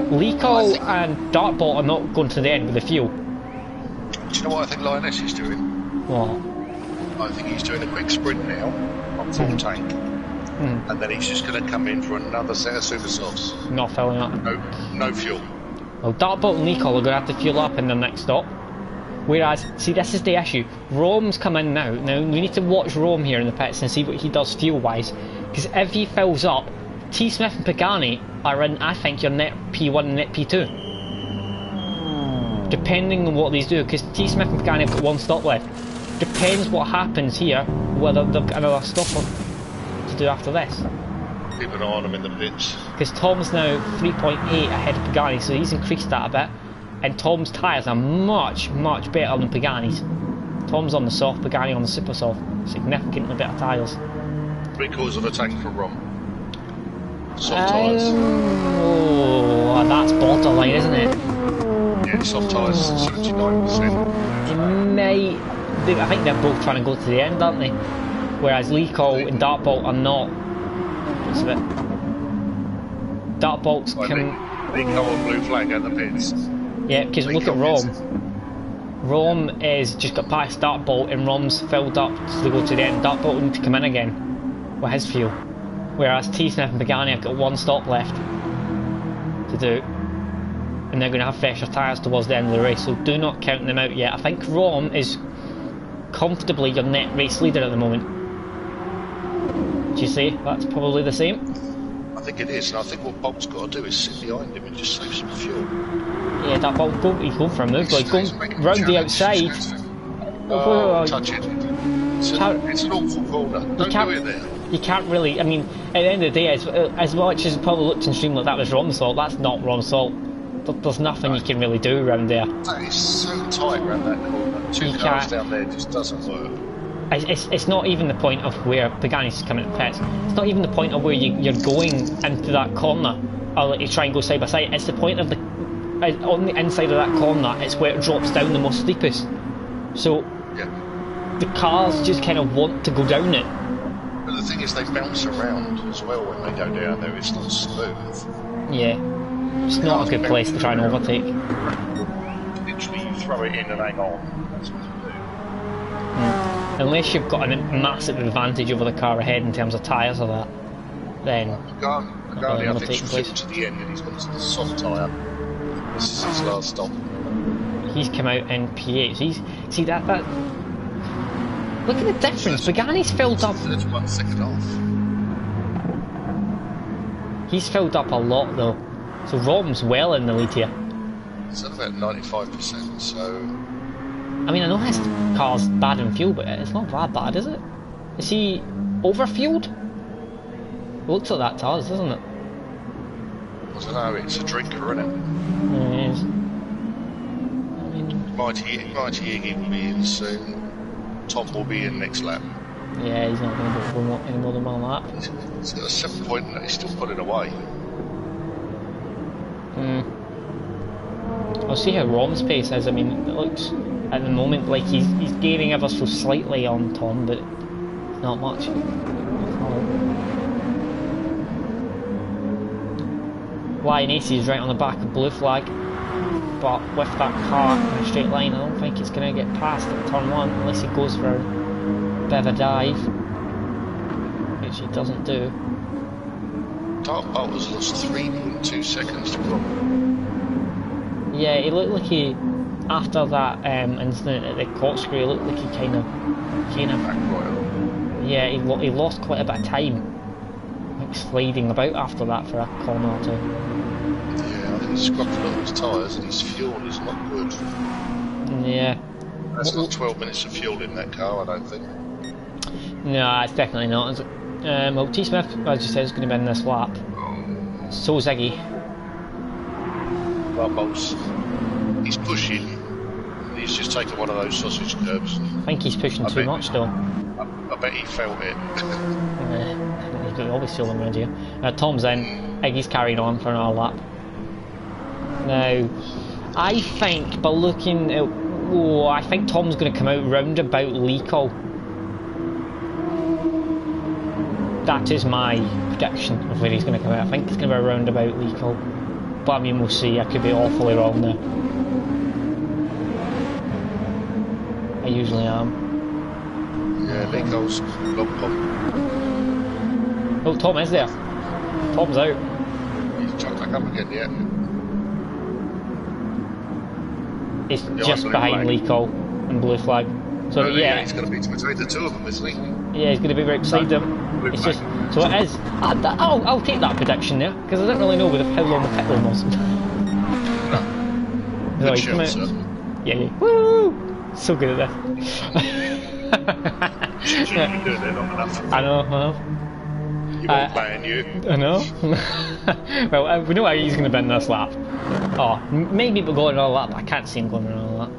Leco and Dartball are not going to the end with the fuel. Do you know what I think Lioness is doing? What? I think he's doing a quick sprint now on full tank. And then he's just going to come in for another set of super softs. Not filling up. No fuel. Well, Dartball and Leco are going to have to fuel up in their next stop. Whereas, see, this is the issue. Rome's come in now. Now, we need to watch Rome here in the pits and see what he does fuel-wise. Because if he fills up, T. Smith and Pagani are in, I think, your net P1 and net P2. Depending on what these do, because T. Smith and Pagani have got one stop left. Depends what happens here, whether they've got another stop to do after this. Keep an eye on him in the pits. Because Tom's now 3.8 ahead of Pagani, so he's increased that a bit. And Tom's tyres are much, much better than Pagani's. Tom's on the soft, Pagani on the super soft. Significantly better tyres. 3/4 of a tank for Rom. Soft tyres. Oh, that's borderline, isn't it? Yeah, soft tyres, 79%. I think they're both trying to go to the end, aren't they? Whereas Leco and Dartbolt are not. What's a bit? Dartbolt's coming. Leco on blue flag at the pits. Yeah, because look at Rom. Rom is just got past Dartbolt and Rom's filled up to go to the end. Dartbolt need to come in again with his fuel. Whereas T. Smith and Pagani have got one stop left to do. And they're going to have fresher tyres towards the end of the race, so do not count them out yet. I think Rom is comfortably your net race leader at the moment. Do you say that's probably the same? I think it is, and I think what Bolt's got to do is sit behind him and just save some fuel. Yeah, that Bolt, he's going for a move, he's going round the outside. Touch it. It's an awful corner. Don't do it there. You can't really, I mean, at the end of the day, as much as it probably looked in stream like that was Rom's fault, that's not Rom's fault. There's nothing you can really do around there. That is so tight around that corner. Two cars down there just doesn't work. It's not even the point of where Pagani's coming to pits. It's not even the point of where you're going into that corner, or you try and go side by side. It's the point of on the inside of that corner, it's where it drops down the most steepest. So the cars just kind of want to go down it. But the thing is, they bounce around as well when they go down there. It's not smooth. Yeah, it's not a good place to try and overtake. Literally, you throw it in and hang on. That's what you do. Unless you've got a massive advantage over the car ahead in terms of tyres or that, then Pagani, I think, should flip to the end and he's gone to the soft tyre. This is his last stop. He's come out in P8. See that. Look at the difference. Pagani's filled up. That's 1 second off. He's filled up a lot though. So Rom's well in the lead here. It's at about 95%, so... I mean, I know his car's bad in fuel, but it's not that bad, is it? Is he overfueled? It looks like that does, doesn't it? I don't know, it's a drinker, isn't it? Yeah, it is. Mighty Iggy will be in soon. Tom will be in next lap. Yeah, he's not going to go any more than 1 lap. He's got a 7 point, he's still pulling away. I'll see how Rom's pace is. I mean, it looks at the moment like he's gaining ever so slightly on Tom, but not much. Lioness is right on the back of Blue Flag, but with that car in a straight line, I don't think it's going to get past at turn 1 unless he goes for a bit of a dive, which he doesn't do. Dark Bolt has lost 3.2 seconds to Grom. Yeah, it looked like he, after that incident at the corkscrew, it looked like he kind of, yeah, he lost quite a bit of time, like sliding about after that for a corner or two. Yeah, I think he's scrubbed a lot of his tyres and his fuel is not good. Yeah. That's not 12 minutes of fuel in that car, I don't think. No, it's definitely not, is it? Well, T. Smith, as you said, is going to be in this lap. So Ziggy. Well, Bolts, he's pushing. He's just taken one of those sausage curbs. I think he's pushing too much, though. I bet he felt it. You can always feel them around here. Tom's in. Iggy's carrying on for another lap. Now, I think by looking at... Oh, I think Tom's going to come out round about Leacoll. That is my prediction of where he's going to come out. I think he's going to be around about Leacoll. But I mean, we'll see. I could be awfully wrong there. I usually am. Yeah, Leacoll's long pump. Oh, Tom is there. Tom's out. He's jumped back up again, yeah. It's just behind Leacoll and Blue Flag. So yeah, he's going to be between the two of them, isn't he? Yeah, he's going to be right beside them. It's just so it is. I'll take that prediction there because I don't really know how long the pit lane was. No. Good show, sir. Yeah. Woo! So good at this. Shouldn't have been doing that long enough. I know. You won't ban you. I know. Well, we know how he's going to bend this lap. Oh, maybe we'll go another lap. I can't see him going another lap.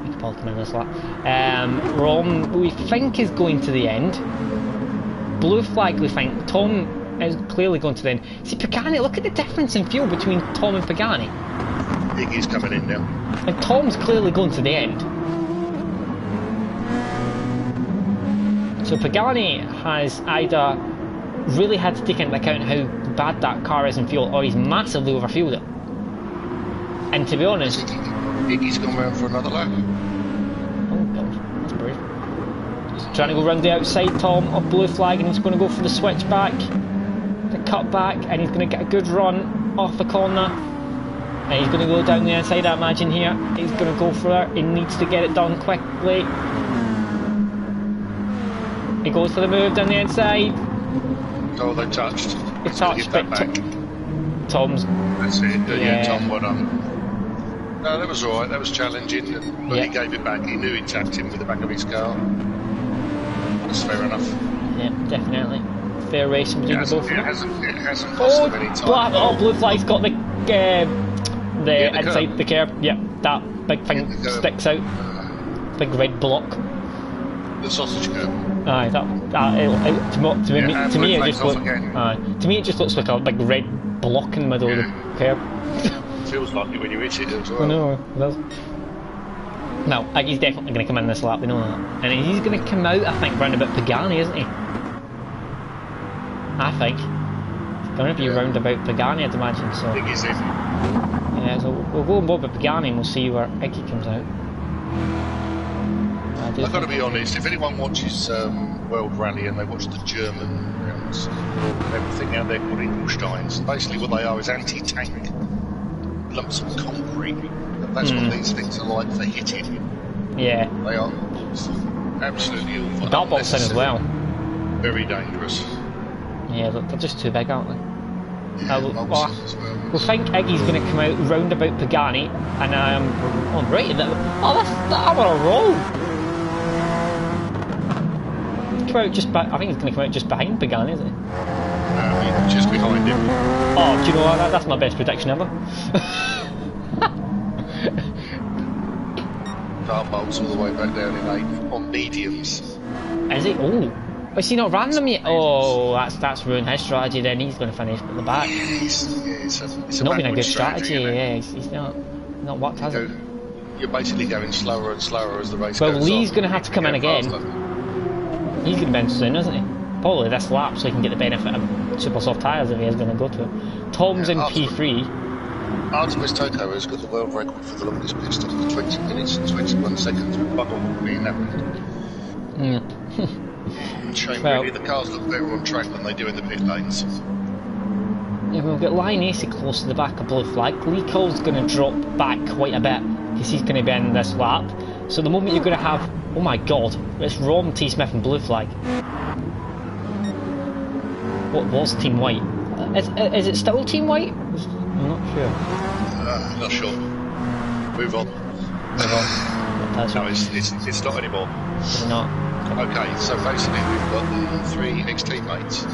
He could probably come in this lap. Rom, we think, is going to the end. Blue Flag, we think. Tom is clearly going to the end. See, Pagani, look at the difference in fuel between Tom and Pagani. Iggy's coming in now. And Tom's clearly going to the end. So Pagani has either really had to take into account how bad that car is in fuel, or he's massively overfueled it. And to be honest, Iggy's gone round for another lap. Oh god, that's brave. He's trying to go round the outside, Tom, of Blue Flag, and he's going to go for the switchback, the cutback, and he's going to get a good run off the corner. And he's going to go down the inside, I imagine here. He's going to go for it. He needs to get it done quickly. He goes for the move down the inside. Oh, they touched. He touched, but Tom's... That's it, yeah, Tom, well done. No, that was alright, that was challenging, but he gave it back. He knew he tapped him with the back of his car. That's fair enough. Yeah, definitely. Fair racing between the both of them. It hasn't cost them any time. Blue Flag's got the inside the curb. Yep, that big thing sticks out. Big red block. The sausage curb. Aye, to me it just looks. To me it just looks like a big red block in the middle of the curb. Feels like it when you hit it as well. I know, it does. No, he's definitely going to come in this lap, we know that. And he's going to come out, I think, round about Pagani, isn't he? I think. It's going to be round about Pagani, I'd imagine, so... I think he's in. Yeah, so we'll go and bob at Pagani and we'll see where Iggy comes out. I've got to be honest, if anyone watches World Rally and they watch the German rounds and everything out there called Ingolsteins, basically what they are is anti-tank lumps of concrete. That's what these things are like for hitting. Yeah. They are absolutely awful. Dart bolts in as well. Very dangerous. Yeah, they're just too big, aren't they? We think Iggy's going to come out round about Pagani, and I'm right in that. Oh, I'm on a roll. Come out just I think he's going to come out just behind Pagani, isn't he? Just behind him. Oh, do you know what? That's my best prediction ever. Car bolts all the way back down in 8th on mediums. Is he? Oh. Has he not ran them yet? Oh, that's ruined his strategy then. He's going to finish at the back. It's not been a good strategy, yeah. He's not worked, has it? You're basically going slower and slower as the race goes on. Well, Lee's going to have to come in again. He's going to bench soon, isn't he? Probably this lap so he can get the benefit of super soft tyres if he is going to go to it. Tom's in P3. Artemis Toko has got the world record for the longest pit stop for 20 minutes and 21 seconds with bubble being happened. Yeah. Shame really, the cars look better on track than they do in the pit lanes. Yeah, we've got Lioness close to the back of Blue Flag. Lee Cole's going to drop back quite a bit because he's going to be in this lap. So the moment you're going to have, oh my god, it's Rom, T Smith and Blue Flag. What was Team White? Is it still Team White? I'm not sure. Not sure. Move on. No, it's not anymore. Is it not? Okay, so basically we've got the 3 ex-teammates.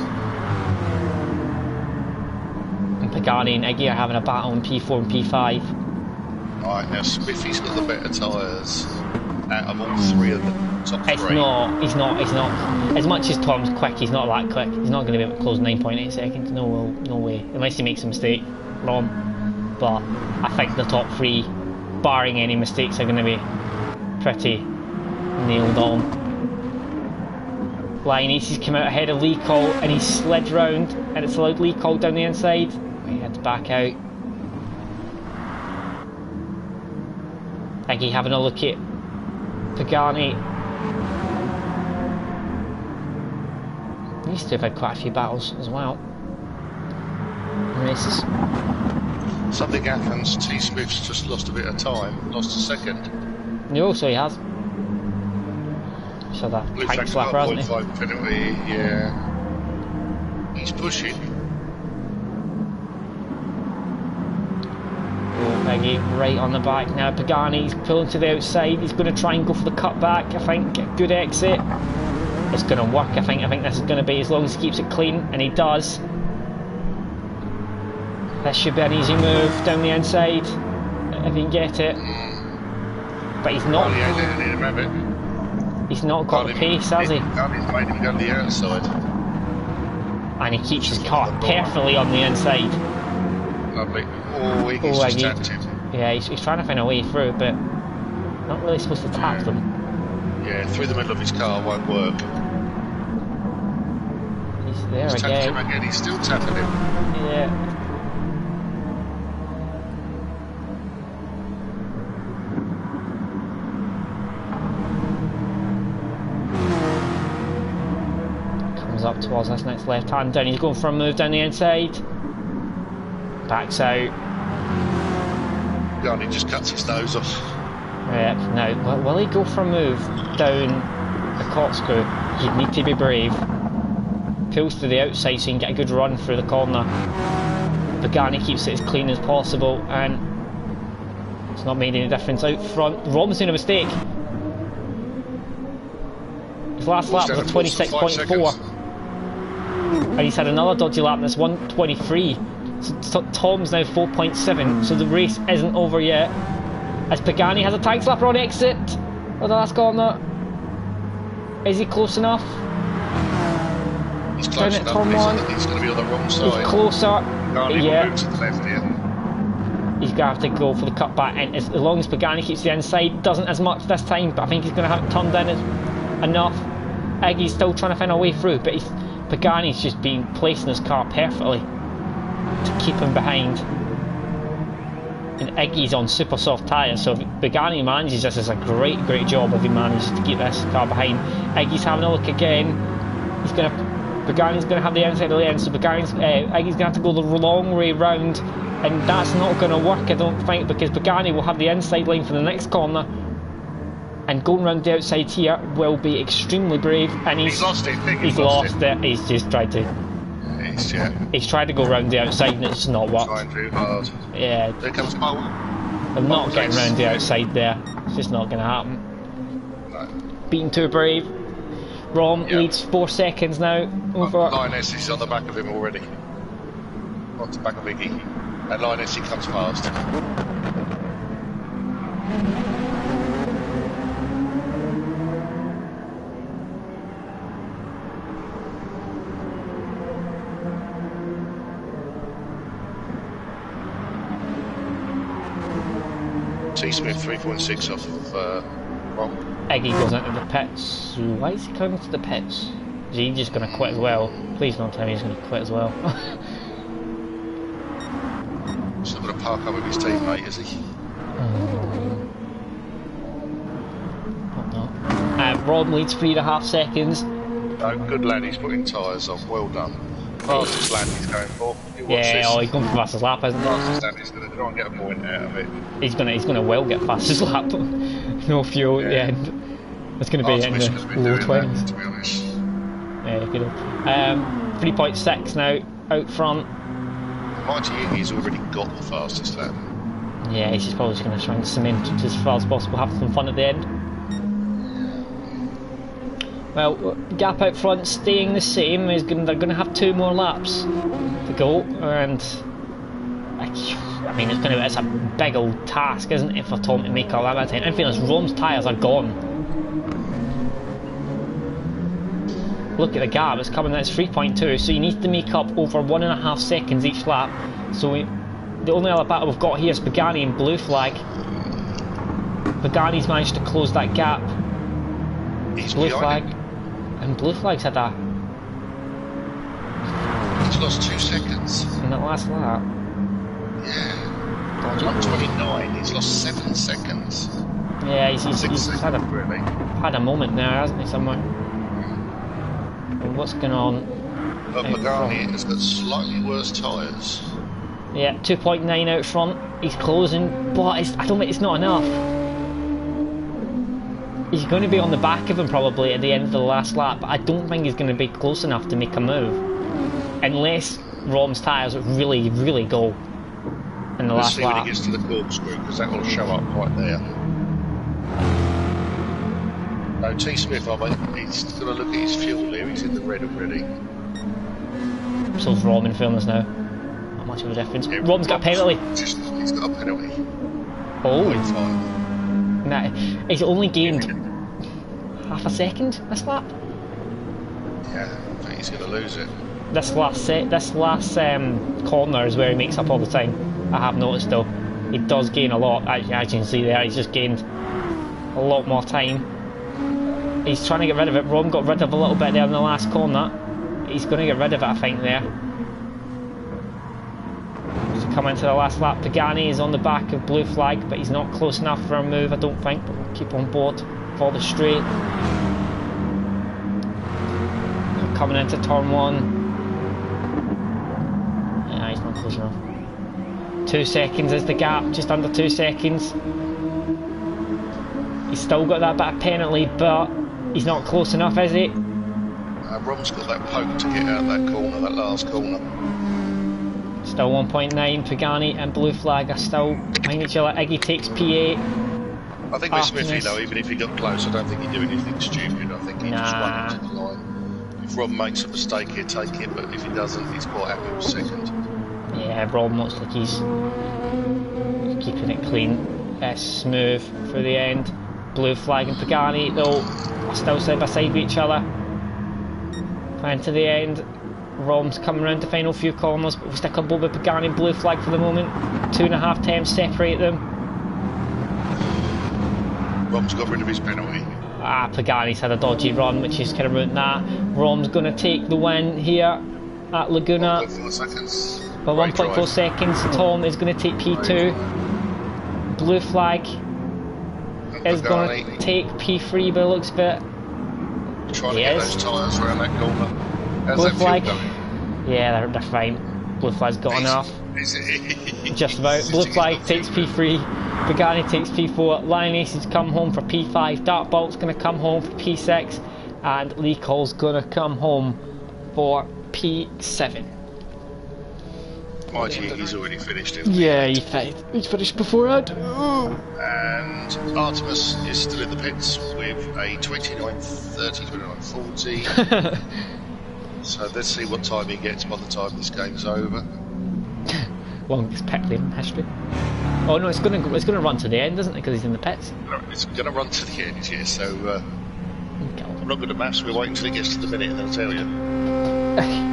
And Pagani and Iggy are having a battle in P4 and P5. Alright, now Spiffy's got the better tyres out of all 3 of the top 3. He's not. As much as Tom's quick, he's not that quick. He's not going to be able to close 9.8 seconds. No way. Unless he makes a mistake. Wrong. But I think the top 3, barring any mistakes, are going to be pretty nailed on. Lioness has come out ahead of Lee Cole and he's slid round and it's allowed Lee Cole down the inside. He had to back out. Iggy having a look at Pagani. He used to have had quite a few battles as well. Races. Something happens, T Smith's just lost a bit of time, lost a second. No, so he has. So that Blue tank Flag's slapper, got hasn't he? 0.5 penalty, yeah. He's pushing. Iggy right on the back now. Pagani's pulling to the outside. He's going to try and go for the cutback. I think good exit. It's going to work. I think this is going to be as long as he keeps it clean, and he does. This should be an easy move down the inside if he can get it. But he's not. He's not got the pace, has he? He's made him go to the outside. And he keeps his car perfectly on the inside. Lovely. Oh, Iggy's just tapped him. Yeah, he's trying to find a way through, but not really supposed to tap them. Yeah, through the middle of his car won't work. He's there He's again. tapped him again, he's still tapping him. Yeah. Up towards this next left hand down. He's going for a move down the inside. Backs out. God, he just cuts his nose off. Yeah, now, will he go for a move down the corkscrew? He'd need to be brave. Pulls to the outside so he can get a good run through the corner. Pagani keeps it as clean as possible and it's not made any difference out front. Rom's doing a mistake. His last lap was 26.4. And he's had another dodgy lap and it's 1:23. So Tom's now 4.7. So the race isn't over yet. As Pagani has a tank slapper on exit of the last corner. Is he close enough? He's close enough, but he's going to be on the wrong side. He's closer. Yeah. Move to the left here. He's going to have to go for the cutback, and as long as Pagani keeps the inside, doesn't as much this time, but I think he's going to have it turned in enough. Iggy's still trying to find a way through, but Pagani's just been placing his car perfectly to keep him behind. And Iggy's on super soft tyres, so if Pagani manages this, is a great job if he manages to keep this car behind. Iggy's having a look again. Pagani's going to have the inside of the end, so Iggy's going to have to go the long way round, and that's not going to work, I don't think, because Pagani will have the inside line for the next corner, and going round the outside here will be extremely brave, and he's lost it. He's just tried to. finished, yeah. He's tried to go round the outside and it's not worked. Trying too hard. Yeah. There comes Paul. I'm not getting round the outside there. It's just not going to happen. No. Being too brave. Rom leads 4 seconds now. Over. Lioness is on the back of him already. On the back of Iggy. And Lioness, he comes fast. T-Smith 3.6 off of Rom. Eggy goes into the pits. Why is he coming to the pits? Is he just going to quit as well? Please don't tell me he's going to quit as well. He's not going to park up with his teammate, is he? Hope not. Rom leads 3.5 seconds. No, good lad, he's putting tyres on. Well done. Fastest lap he's going for. Yeah, oh, he's going for fastest lap, isn't he? Fastest lap, he's going to try and get a point out of it. He's gonna well get fastest lap. No fuel at the end. It's gonna be in the low 20s. To be honest. Yeah, good. 3.6 now out front. Mighty Iggy's already got the fastest lap. Yeah, he's just probably just gonna try and cement it as far as possible, have some fun at the end. Well, gap out front staying the same. They're going to have 2 more laps to go, and I mean it's a big old task, isn't it, for Tom to make all that amount of time. In fairness, Rom's tyres are gone. Look at the gap; it's coming. That's 3.2. So you need to make up over 1.5 seconds each lap. So the only other battle we've got here is Pagani and Blue Flag. Pagani's managed to close that gap. He's Blue behind Flag. And Blue Flag's had a... He's lost 2 seconds. in that last lap. Yeah. 129, he's lost 7 seconds. Yeah, he's had really. had a moment there, hasn't he, somewhere? And what's going on? But Pagani has got slightly worse tyres. Yeah, 2.9 out front. He's closing, but I don't think it's not enough. He's going to be on the back of him probably at the end of the last lap, but I don't think he's going to be close enough to make a move. Unless Rom's tyres really, really go in the last lap. Let's see when he gets to the corkscrew, because that will show up right there. No, T-Smith, he's going to look at his fuel here, he's in the red already. So's Rom in fairness now. Not much of a difference. Yeah, Rom's got a penalty. He's got a penalty. Oh. 0.5. Nah, he's only gained half a second this lap. Yeah, I think he's going to lose it. This last corner is where he makes up all the time. I have noticed though. He does gain a lot. As you can see there, he's just gained a lot more time. He's trying to get rid of it. Rom got rid of a little bit there in the last corner. He's going to get rid of it, I think, there. Coming to the last lap, Pagani is on the back of Blue Flag, but he's not close enough for a move, I don't think, but we'll keep on board for the straight. Coming into turn 1. Yeah, he's not close enough. 2 seconds is the gap, just under 2 seconds. He's still got that bit of penalty, but he's not close enough, is he? Rom's got that poke to get out of that corner, that last corner. Still 1.9, Pagani and Blue Flag are still behind each other. Iggy takes P8. I think with Smithy though, even if he got close, I don't think he'd do anything stupid. I think he just won into the line. If Rob makes a mistake, he'll take it, but if he doesn't, he's quite happy with second. Yeah, Rob looks like he's keeping it clean, smooth for the end. Blue Flag and Pagani though are still side by side with each other. Flying to the end. Rom's coming around the final few corners, but we'll stick on board with Pagani and Blue Flag for the moment. 2.5 temps separate them. Rom's got rid of his penalty. Pagani's had a dodgy run, which is kind of ruined that. Rom's going to take the win here at Laguna. 1.4 seconds. For 1.4 seconds, Tom is going to take P2. Blue Flag is going to take P3 by the looks of it. Trying to get those tyres around that corner. How's Blue that Flag. fuel going? Yeah, they're fine. Blue Flag's got enough. Just about. Blue Flag takes P3. Pagani takes P4. Lioness has come home for P5. Dartbolt's going to come home for P6. And Lee Cole's going to come home for P7. Mind you, he's already finished, isn't he? Yeah, he's finished before I do. And Artemis is still in the pits with a 29:30, 29:40. So let's see what time he gets by the time this game's over. Longest pit lane in history. Oh no, it's gonna run to the end, isn't it? Because he's in the pits. It's going to run to the end, yeah. So I'm not good at maths. We're waiting until he gets to the minute, and I'll tell you.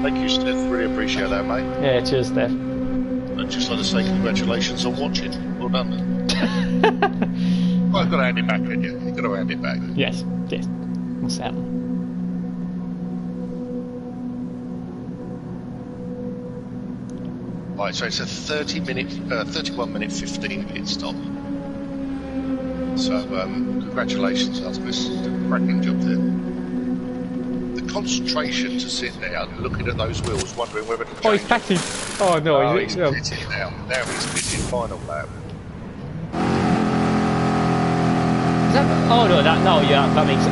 Thank you, Steph. Really appreciate that, mate. Yeah, cheers, Steph. I'd just like to say congratulations on watching. Well done. Well, I've got to hand it back, haven't you? You've got to hand it back. Yes, most certainly. Right, so it's a 31 minute 15 pit stop. So congratulations, Artemis. You did a cracking job there. The concentration to sit there looking at those wheels, wondering whether to change. Oh, he's pitting. Oh no, he's pitting now. Now he's pitting final lap. That makes it.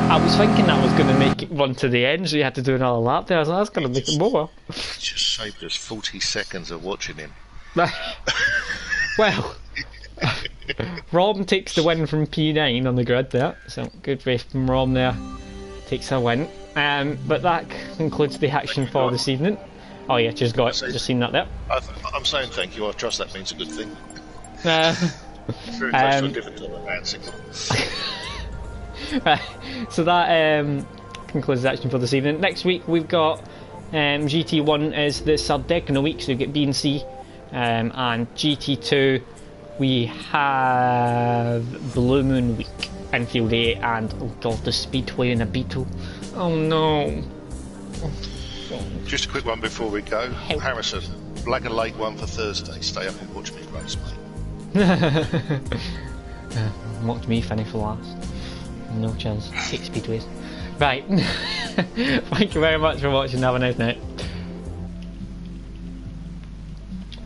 I was thinking that was going to make it run to the end, so you had to do another lap there. I was like, that's going to make it more. It just saved us 40 seconds of watching him. Well, Rom takes the win from P9 on the grid there, so good race from Rom there. Takes a win. But that concludes the action for this evening. Oh yeah, just seen that there. I'm saying thank you. I trust that means a good thing. Very close to a different type of band signal. So that concludes the action for this evening. Next week we've got GT1 is the Sardegna week, so we get B and C, and GT2 we have Blue Moon week, Infield A, and oh god, the Speedway in a Beetle. Oh no. Just a quick one before we go. Harrison, Black and Lake one for Thursday. Stay up and watch me race, mate. Mocked me, finish for last. No chance. 6 speedways. Right. Thank you very much for watching. Have a nice night.